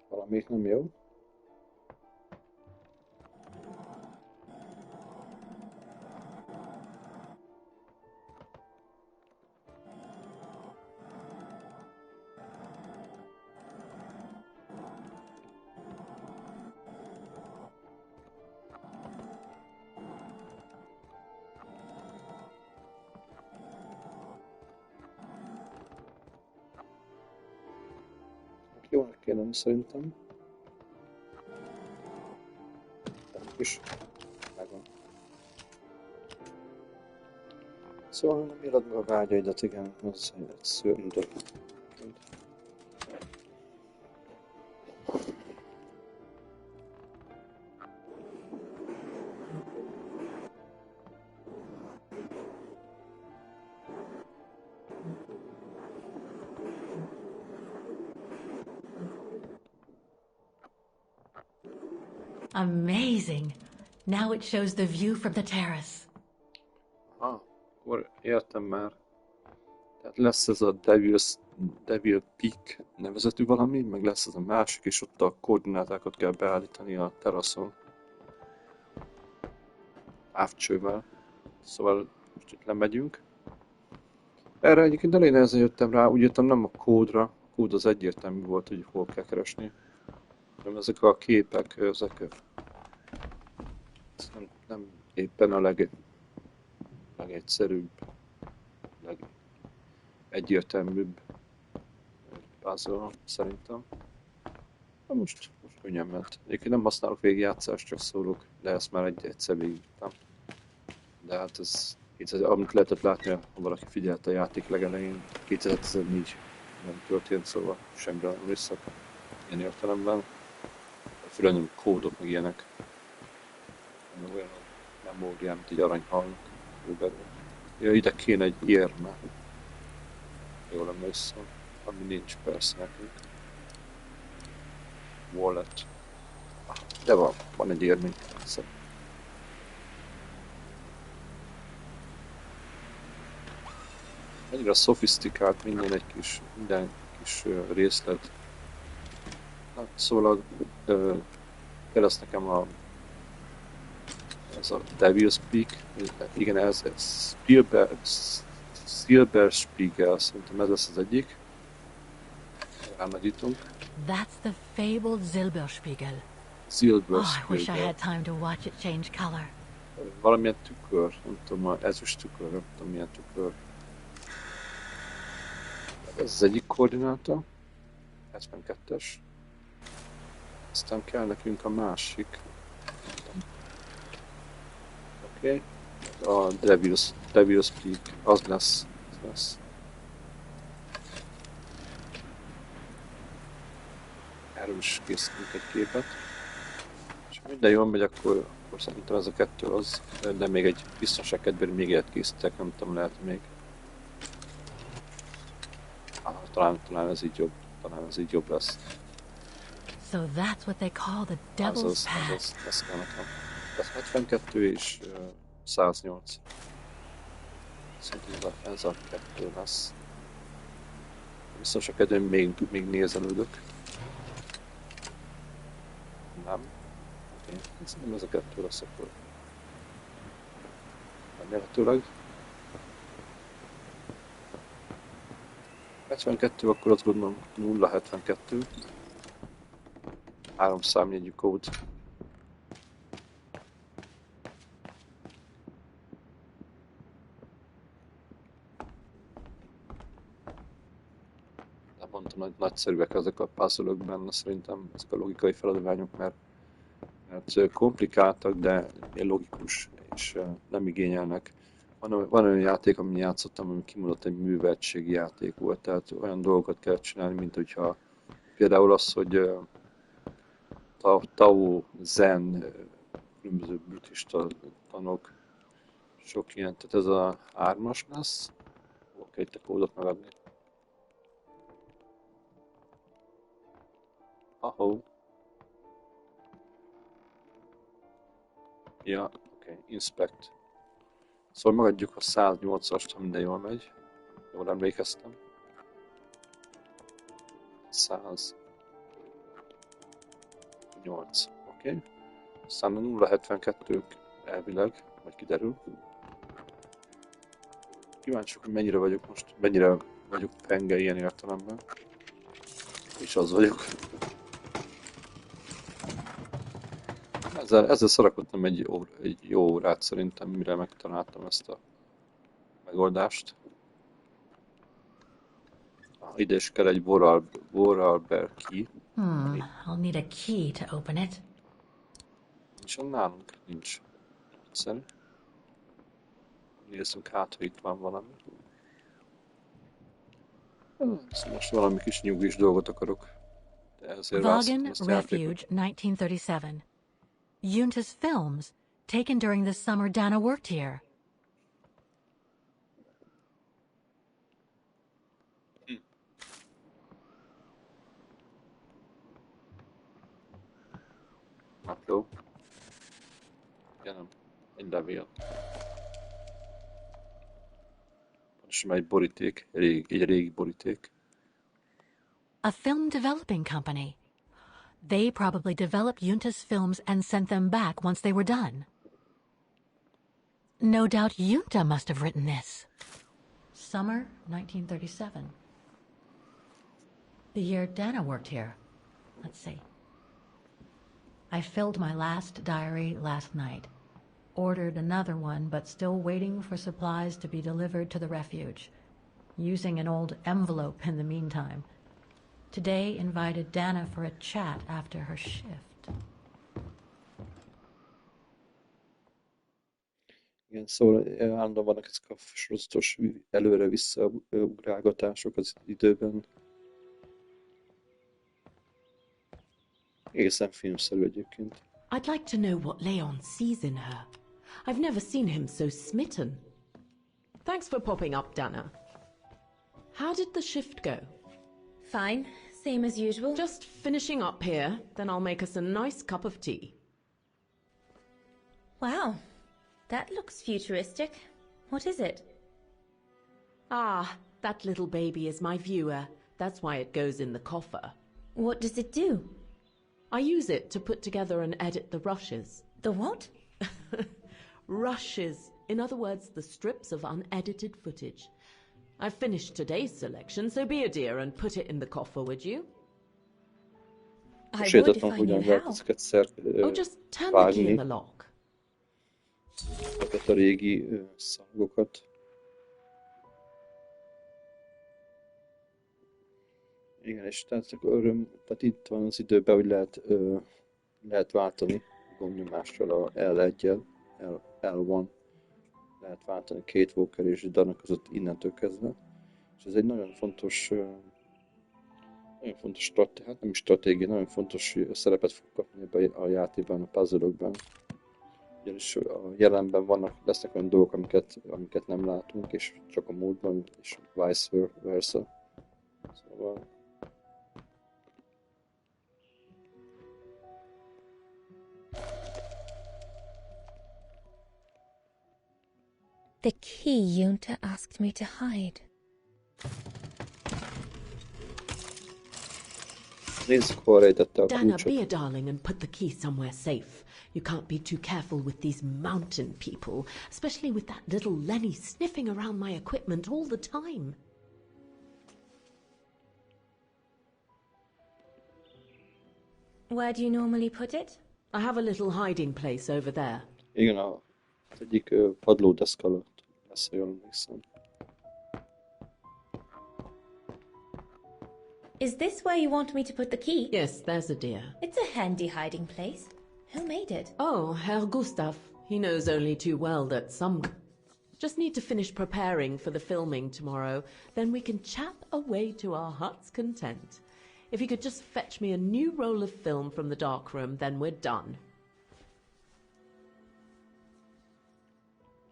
Valamelyik nem jó. Jónak kéne lenni szerintem. És megvan. Szóval nem éled meg a vágyaidat, igen, az egy szörnyű dolog. Amazing. Now it shows the view from the terrace. Akkor értem már. Tehát lesz ez a Devil Peak nevezetű valami, meg lesz ez a másik, és ott a koordinátákat kell beállítani a teraszon. Távcsővel. Szóval most itt lemegyünk. Erre egyébként elég nehezen jöttem rá, úgy jöttem nem a kódra. A kód az egyértelmű volt, hogy hol kell keresni. Nem ezek a képek, ezek nem éppen a legegyszerűbb, legegyértelműbb puzzle szerintem. Na most könnyen ment. Egyébként nem használok végigjátszást, csak szólok, de ezt már egyszer végigtam. De hát ez, amit lehetett látni, ha valaki figyelte a játék legelején, 2014 nem történt, szóval semmire nem visszak ilyen értelemben. Főleg nem kódok, meg ilyenek. Olyan memóriám, mint egy aranyhalnak. Ja, ide kéne egy érme. Jól emlékszem. Ami nincs persze nekünk. Wallet. De van egy érmény. Ennyire szofisztikált minden kis részlet. Na, szóval kereszt nekem ez a Devil's Peak, igen, ez Spiegel, szerintem ez lesz az egyik. Ránagyítunk. That's the fabled Silberspiegel. Silberspiegel. I wish I had time to watch it change color. Valamilyen tükör, nem tudom, ezüst tükör, nem tudom milyen tükör. Ez az egyik koordináta, 72-es. Aztán kell nekünk a másik. Oké. A Devil's Peak, az lesz. Erről is készítünk egy képet. És minden jól megy, akkor szerintem ez a kettő az. De még egy biztonságkedvéért még egyet készítek, nem tudom, lehet még. Talán ez így jobb. Talán ez így jobb lesz. So that's what they call the Devil's Path. Ez kell nekem. Ez 72 és 108. Szerintem ez a kettő lesz. Biztos a kedvén még nézelődök. Nem. Okay. Szerintem ez a kettő lesz akkor. Remélhetőleg. 72, akkor azt gondolom 072. 3 számjegyű kód. Nem mondtam, hogy nagyszerűek ezek a puzzle-ök benne, szerintem ezek a logikai feladványok, mert komplikáltak, de logikus, és nem igényelnek. Van olyan játék, amin játszottam, ami kimondott egy műveltségi játék volt, tehát olyan dolgokat kell csinálni, mint hogyha például az, hogy Tao, Zen, különböző buddhista tanok, sok ilyen, tehát ez a 3-as lesz. Oké, te kódot megadni. Ahó. Ja, oké, inspect. Szóval megadjuk a 108-ast, ha minden jól megy. Jól emlékeztem. 108, oké. Aztán a 072-k elvileg, majd kiderül. Kíváncsiak, hogy mennyire vagyok most, mennyire vagyok penge ilyen értelemben. És az vagyok. Ezzel szarakodtam egy jó órát szerintem, mire megtaláltam ezt a megoldást. Ide is kell egy Vorarlberg key. I'll need a key to open it. Nincs nálunk, nincs. Egyszerű. Nézzünk hát, hogy itt van valami. Most valami kis nyugis dolgot akarok. Vagan Refuge, 1937. Yunta's films, taken during the summer Dana worked here. Napló. nem. Egy levél. És már egy boríték, egy régi boríték. A film developing company. They probably developed Junta's films and sent them back once they were done. No doubt Junta must have written this. Summer 1937. The year Dana worked here. Let's see. I filled my last diary last night. Ordered another one, but still waiting for supplies to be delivered to the refuge. Using an old envelope in the meantime. Today invited Dana for a chat after her shift. Igen, szóval állandóan vannak ezek a sorozatos előre-vissza ugrálgatások az időben. Egészen filmszerű egyébként. I'd like to know what Leon sees in her. I've never seen him so smitten. Thanks for popping up, Dana. How did the shift go? Fine, same as usual. Just finishing up here, then I'll make us a nice cup of tea. Wow, that looks futuristic. What is it? Ah, that little baby is my viewer. That's why it goes in the coffer. What does it do? I use it to put together and edit the rushes. The what? Rushes. In other words, the strips of unedited footage. I've finished today's selection, so be a dear and put it in the coffer, would you? I would if I knew how. Oh, just turn the key in the lock. A régi szalagokat. Igen, és tehát itt van az időben, hogy lehet váltani gombnyomással a L1-jel, L1, lehet váltani Kate Walker és Dana között innentől kezdve. És ez egy nagyon fontos hát nem is stratégia, nagyon fontos szerepet fog kapni ebben a játékban, a puzzle-okban. Ugyanis a jelenben lesznek olyan dolgok, amiket nem látunk, és csak a múltban, és vice versa. Szóval The key Junta asked me to hide. nézzük, hol rejtette a Dana, kulcsot. be a darling and put the key somewhere safe. You can't be too careful with these mountain people, especially with that little Lenny sniffing around my equipment all the time. Where do you normally put it? I have a little hiding place over there. Igen, az egyik padlódeszk alatt lesz, ha jól emlékszem. Is this where you want me to put the key? Yes, there's a dear. It's a handy hiding place. Who made it? Oh, Herr Gustav. He knows only too well that some... Just need to finish preparing for the filming tomorrow. Then we can chat away to our heart's content. If you could just fetch me a new roll of film from the darkroom, then we're done.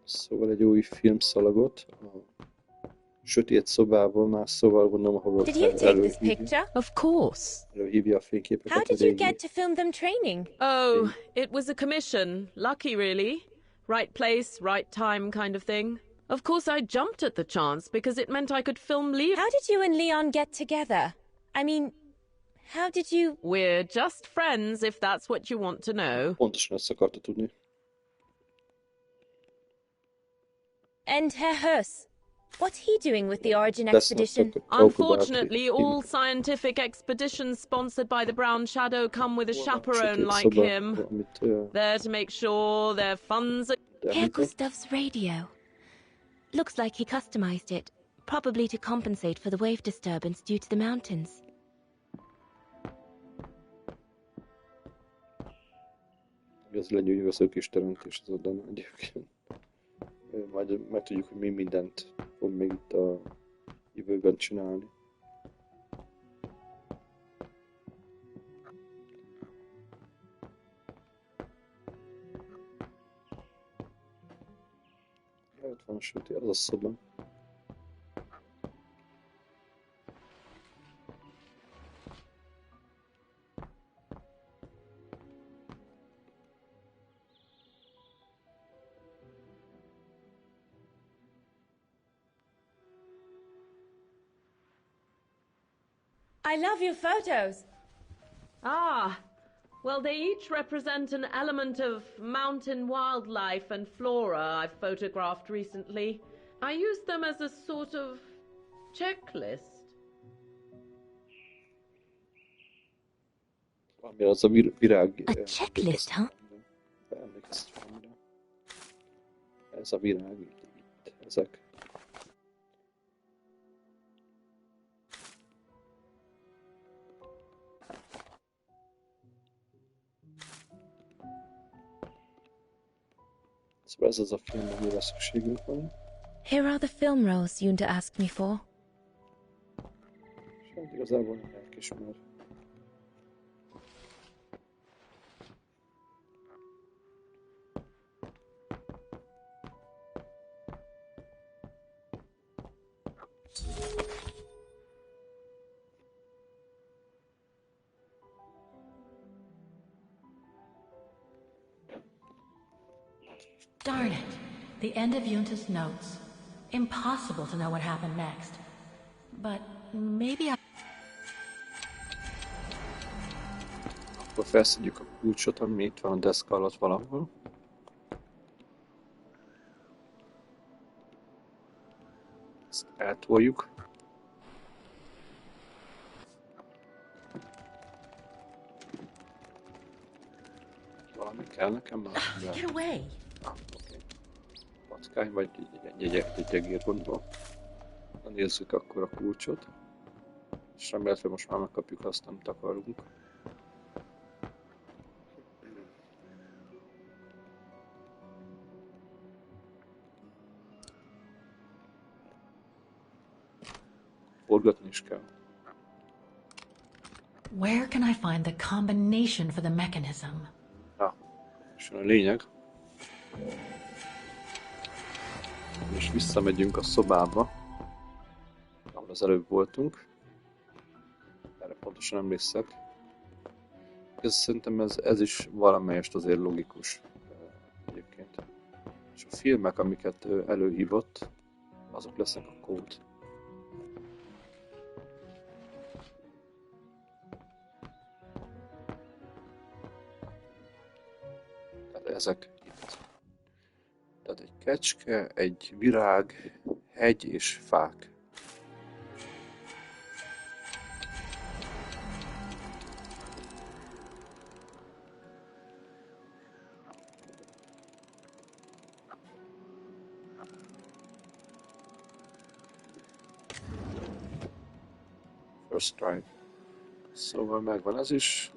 Szóval egy új filmszalagot a sötét szobában, más szóval gondolom, ahol Did you take this picture? Of course. Előhívja a fényképeket. How did you get to film them training? Oh, it was a commission. Lucky, really. Right place, right time kind of thing. Of course, I jumped at the chance because it meant I could film Leon. How did you and Leon get together? I mean, how did you... We're just friends, if that's what you want to know. Pontosan ezt akarta tudni. And Herr Hers, what's he doing with the Origin expedition? Unfortunately, all scientific expeditions sponsored by the Brown Shadow come with a chaperone like him. There to make sure their funds are... Herr Gustav's radio. Looks like he customized it, probably to compensate for the wave disturbance due to the mountains. Ez lenyűgöző kis teremtés az oldalon egyébként. Majd megtudjuk, hogy mi mindent fog még itt a jövőben csinálni. Ott van a sötét, az a szoba. I love your photos. Ah, well, they each represent an element of mountain wildlife and flora I've photographed recently. I use them as a sort of checklist. Ami az a virág... A checklist, huh? Emlékeztem rá. Ez a virág, itt, ezek. Szóval ez az a film, amire szükségünk van. Here are the film rolls Yunta asked me for. És hát igazából nem elkismer. Darn it. The end of Yunta's notes. Impossible to know what happened next. But maybe I... Akkor felszedjük a kulcsot, ami itt van a deszka alatt valahol. Ezt eltoljuk. Valami kell nekem már? Get away! Oké. Packány vagy egy egér gondolom. Na nézzük akkor a kulcsot. És remélhetően most már megkapjuk azt, amit akarunk. Forgatni is kell. Where can I find the combination for the mechanism? És a lényeg. És visszamegyünk a szobába, ahol az előbb voltunk. Erre pontosan emlékszek. Szerintem ez is valamelyest azért logikus egyébként. És a filmek, amiket előhívott, azok lesznek a kód. Tehát ezek itt. Tehát egy kecske, egy virág, hegy és fák. First try. Szóval megvan ez is.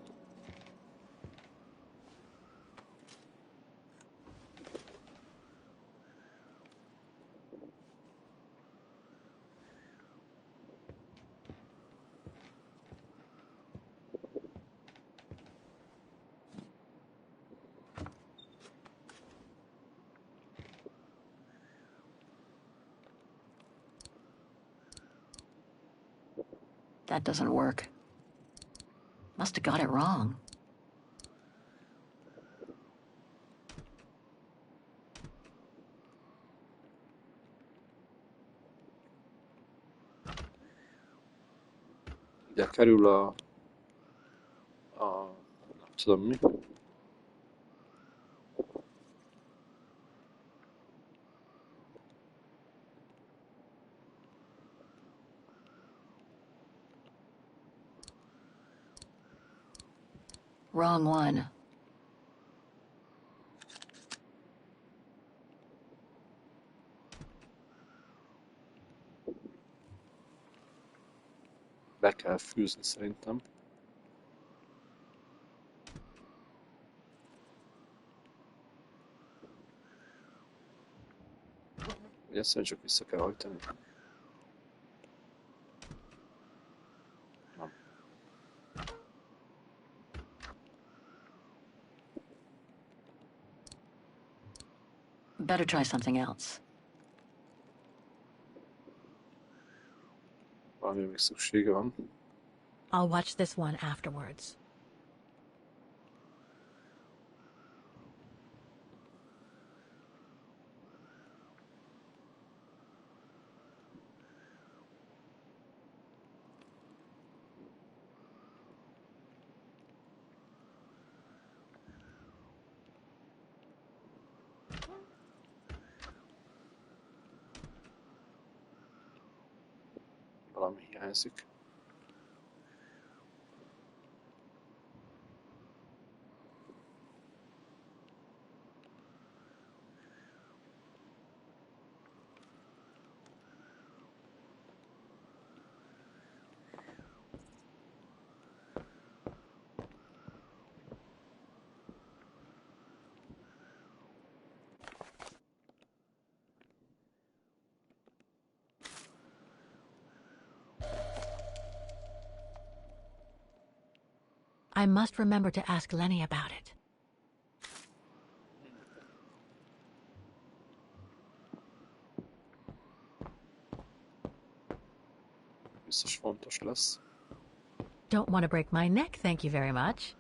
That doesn't work. Must have got it wrong. Ide kerül a nem tudom mi. Wrong one. Be kell fűzni szerintem. Ugye egyszerűen csak vissza kell hajtani. Nem. Better try something else. Valami még szüksége van. I'll watch this one afterwards. valami hiányzik. I must remember to ask Lenny about it. Biztos fontos lesz. Don't want to break my neck, thank you very much.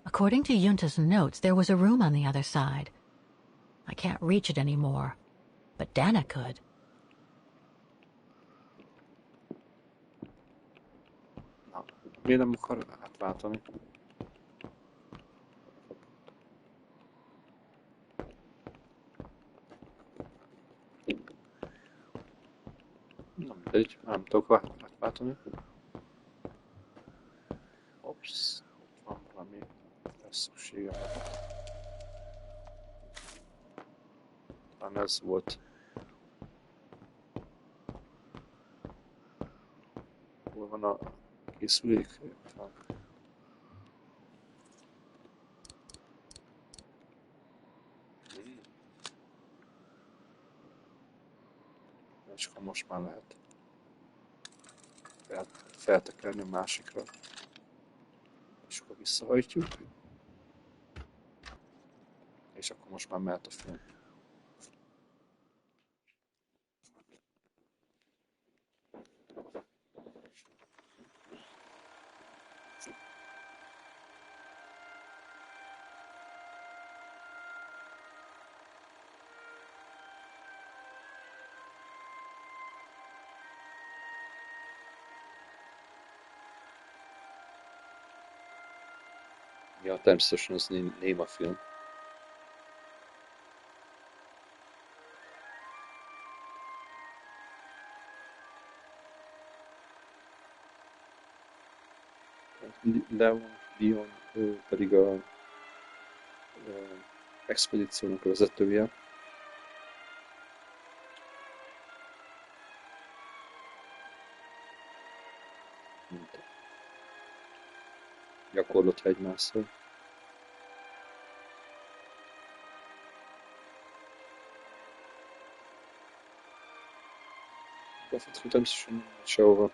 According to Yunta's notes, there was a room on the other side. I can't reach it anymore, but Dana could. Na, miért nem akar átváltani? Na mindegy, nem tudok átváltani. Ops, ott van valami, lesz szükségem. Talán ez volt. Hol van a készülék? És akkor most már lehet feltekerni a másikra. És akkor visszahajtjuk. És akkor most már mehet a film. Ja, természetesen ez néma film. Leon pedig a expedíciónak a vezetője. Gyakorlott hegymászó. Befutva természetesen nem megy sehova.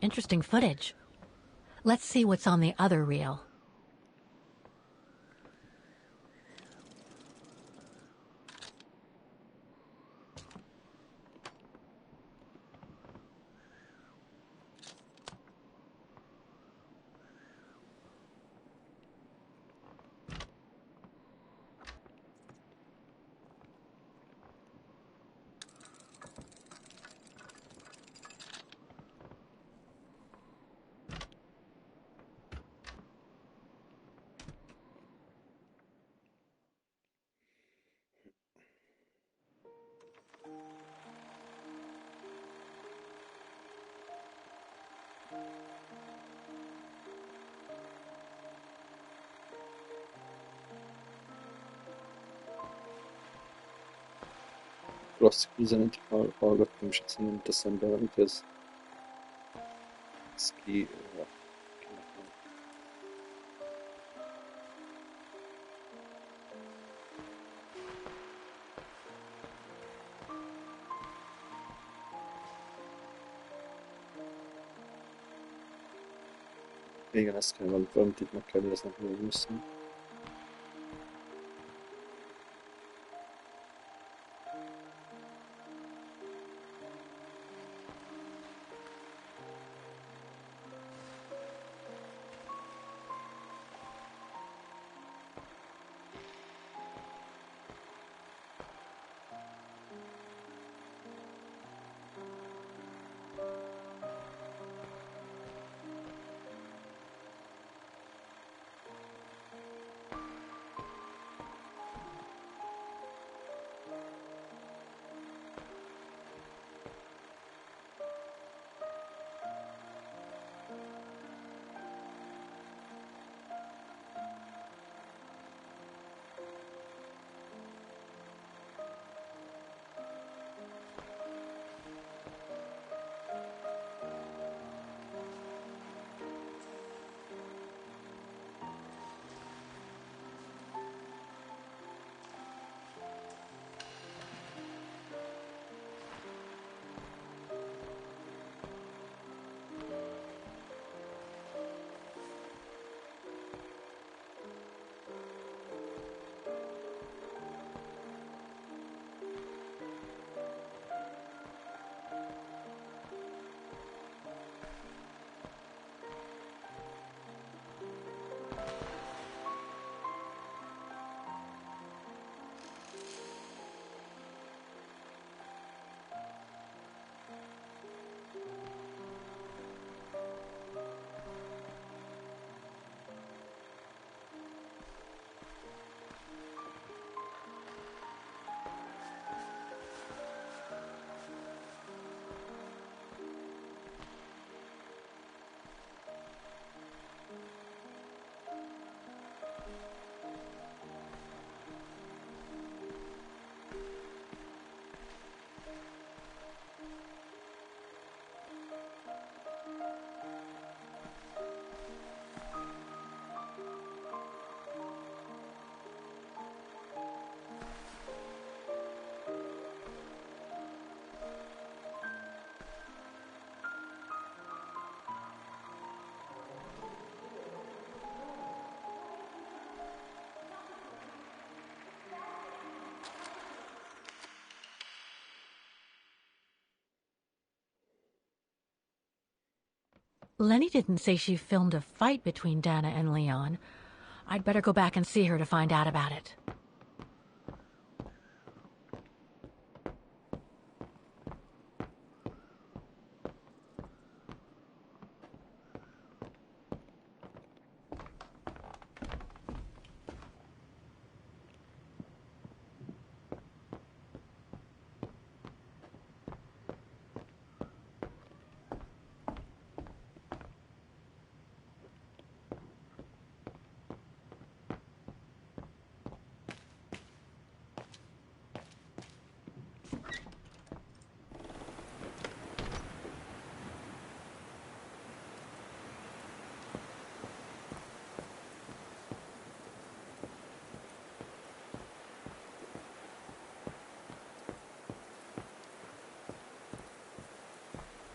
Interesting footage. Let's see what's on the other reel. Klasszikus zenét hallgattam, és egyszerűen nem jut eszembe, amit ez ki... Igen, ezt kell valamit itt megkérdeznem, hogy muszáj. Lenny didn't say she filmed a fight between Dana and Leon. I'd better go back and see her to find out about it.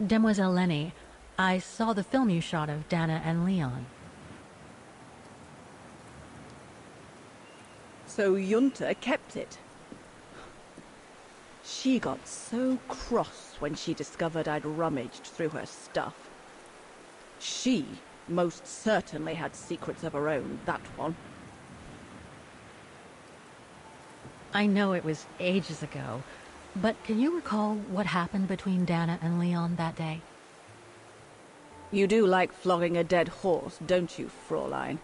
Demoiselle Lenny, I saw the film you shot of Dana and Leon. So Junta kept it. She got so cross when she discovered I'd rummaged through her stuff. She most certainly had secrets of her own, that one. I know it was ages ago, but can you recall what happened between Dana and Leon that day? You do like flogging a dead horse, don't you, Fräulein?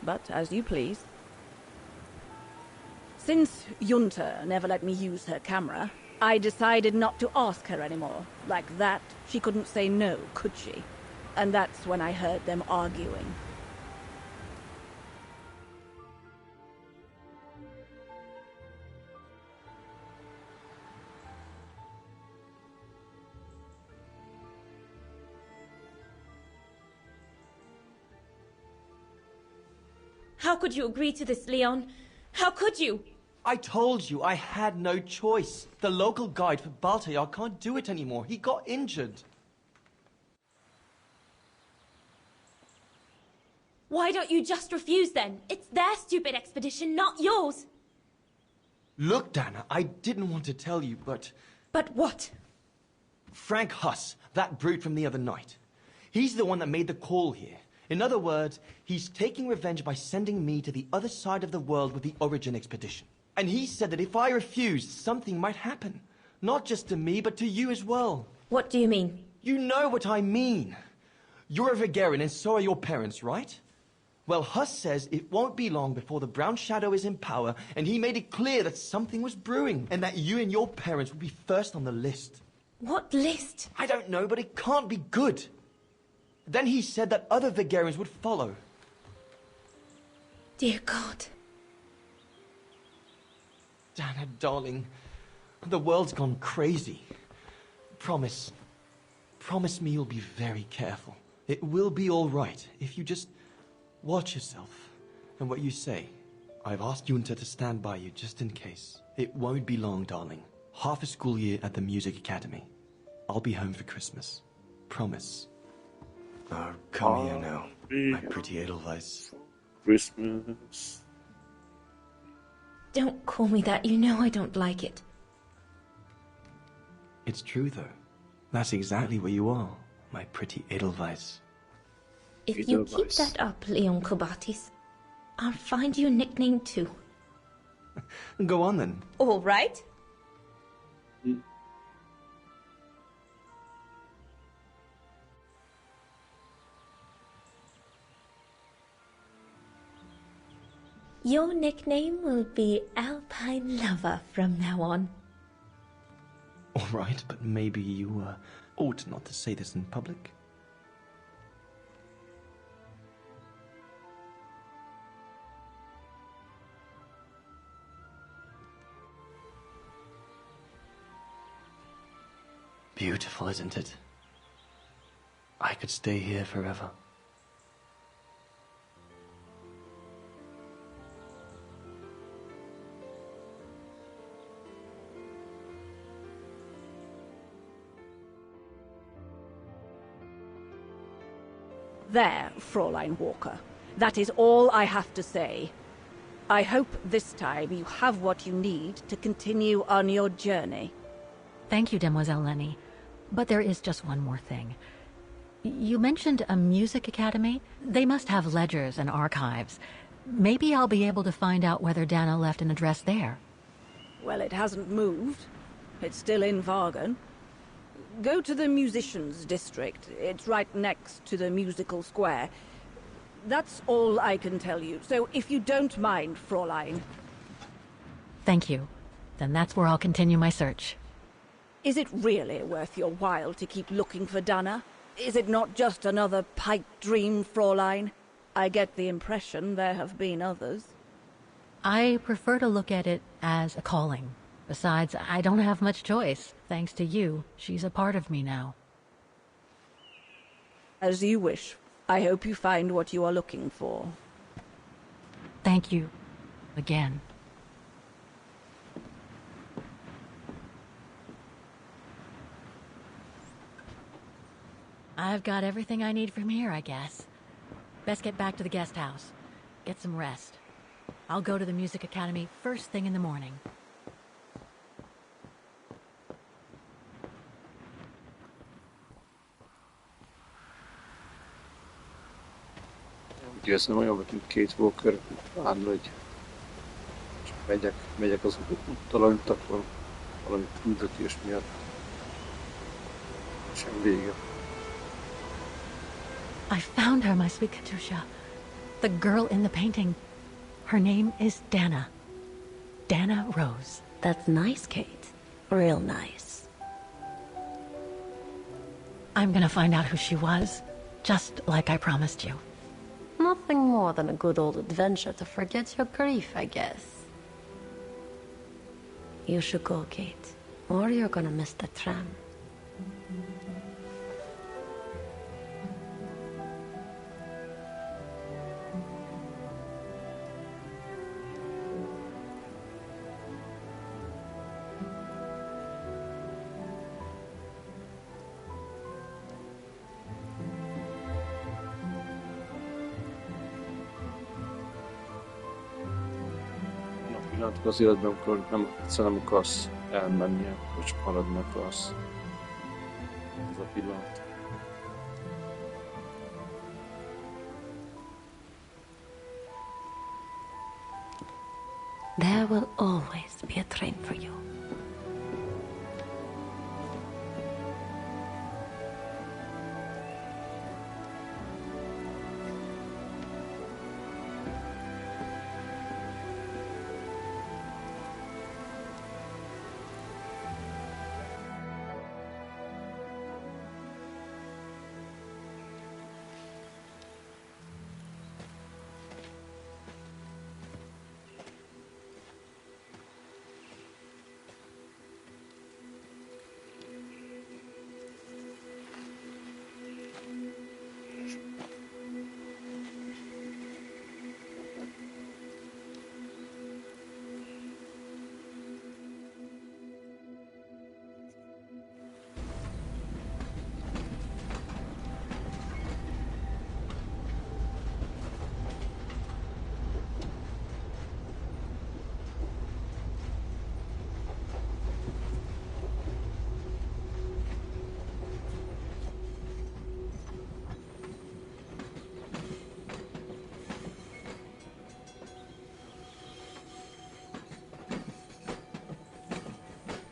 But as you please. Since Junta never let me use her camera, I decided not to ask her anymore. Like that, she couldn't say no, could she? And that's when I heard them arguing. How could you agree to this, Leon? How could you? I told you I had no choice. The local guide for Baltayar can't do it anymore. He got injured. Why don't you just refuse then? It's their stupid expedition, not yours. Look, Dana, I didn't want to tell you, but... But what? Frank Huss, that brute from the other night. He's the one that made the call here. In other words, he's taking revenge by sending me to the other side of the world with the Origin expedition. And he said that if I refused, something might happen. Not just to me, but to you as well. What do you mean? You know what I mean. You're a Vegarian and so are your parents, right? Well, Huss says it won't be long before the Brown Shadow is in power, and he made it clear that something was brewing, and that you and your parents would be first on the list. What list? I don't know, but it can't be good. Then he said that other Vegarians would follow. Dear God. Dana, darling, the world's gone crazy. Promise me you'll be very careful. It will be all right if you just watch yourself and what you say. I've asked Junta to stand by you just in case. It won't be long, darling. Half a school year at the music academy. I'll be home for Christmas. Promise. Oh, come here now, my pretty Edelweiss. Christmas. Don't call me that. You know I don't like it. It's true, though. That's exactly where you are, my pretty Edelweiss. If you keep that up, Leon Kobatis, I'll find you a nickname too. Go on then. All right. Your nickname will be Alpine Lover from now on. All right, but maybe you ought not to say this in public. Beautiful, isn't it? I could stay here forever. There, Fräulein Walker. That is all I have to say. I hope this time you have what you need to continue on your journey. Thank you, Demoiselle Lenny. But there is just one more thing. You mentioned a music academy? They must have ledgers and archives. Maybe I'll be able to find out whether Dana left an address there. Well, it hasn't moved. It's still in Vargan. Go to the musicians' district. It's right next to the musical square. That's all I can tell you. So if you don't mind, Fräulein. Thank you. Then that's where I'll continue my search. Is it really worth your while to keep looking for Dana? Is it not just another pipe dream, Fräulein? I get the impression there have been others. I prefer to look at it as a calling. Besides, I don't have much choice. Thanks to you, she's a part of me now. As you wish. I hope you find what you are looking for. Thank you. Again. I've got everything I need from here, I guess. Best get back to the guest house. Get some rest. I'll go to the music academy first thing in the morning. Úgy érzem, olyan vagy, mint két Walker, állna, hogy csak megyek az úttal, amit akkor valami küldetés miatt sem vége. I found her, my sweet Katusha. The girl in the painting. Her name is Dana. Dana Rose. That's nice, Kate. Real nice. I'm gonna find out who she was, just like I promised you. Nothing more than a good old adventure to forget your grief, I guess. You should go, Kate, or you're gonna miss the tram. Pillanatok az életben, amikor egyszerűen nem akarsz elmenni, akkor csak maradni akarsz. Ez a pillanat. There will always be a train for you.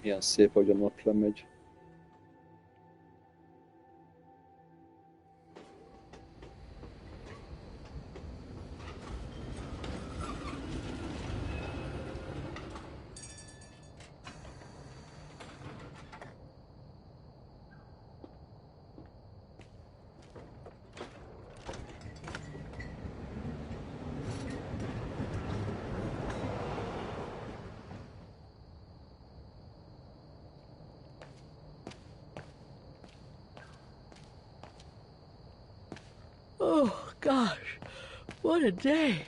Ilyen szép, hogy a nap lemegy. Oh, gosh. What a day.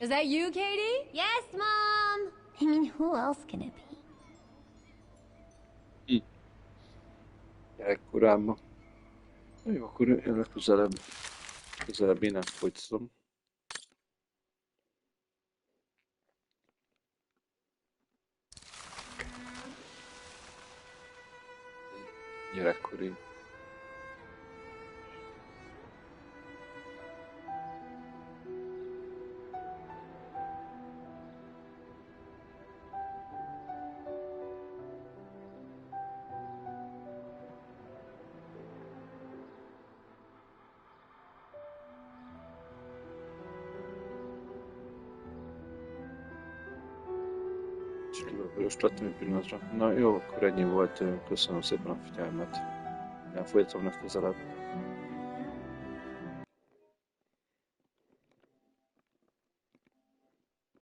Is that you, Katie? Yes, Mom! I mean, who else can it be? Gyerekkorában. Jó, akkor én legközelebb én ezt folytatom. Gyerekkori. Most lettem egy pillanatra. Na jó, akkor ennyi volt. Köszönöm szépen a figyelmet. Folytatom legközelebb.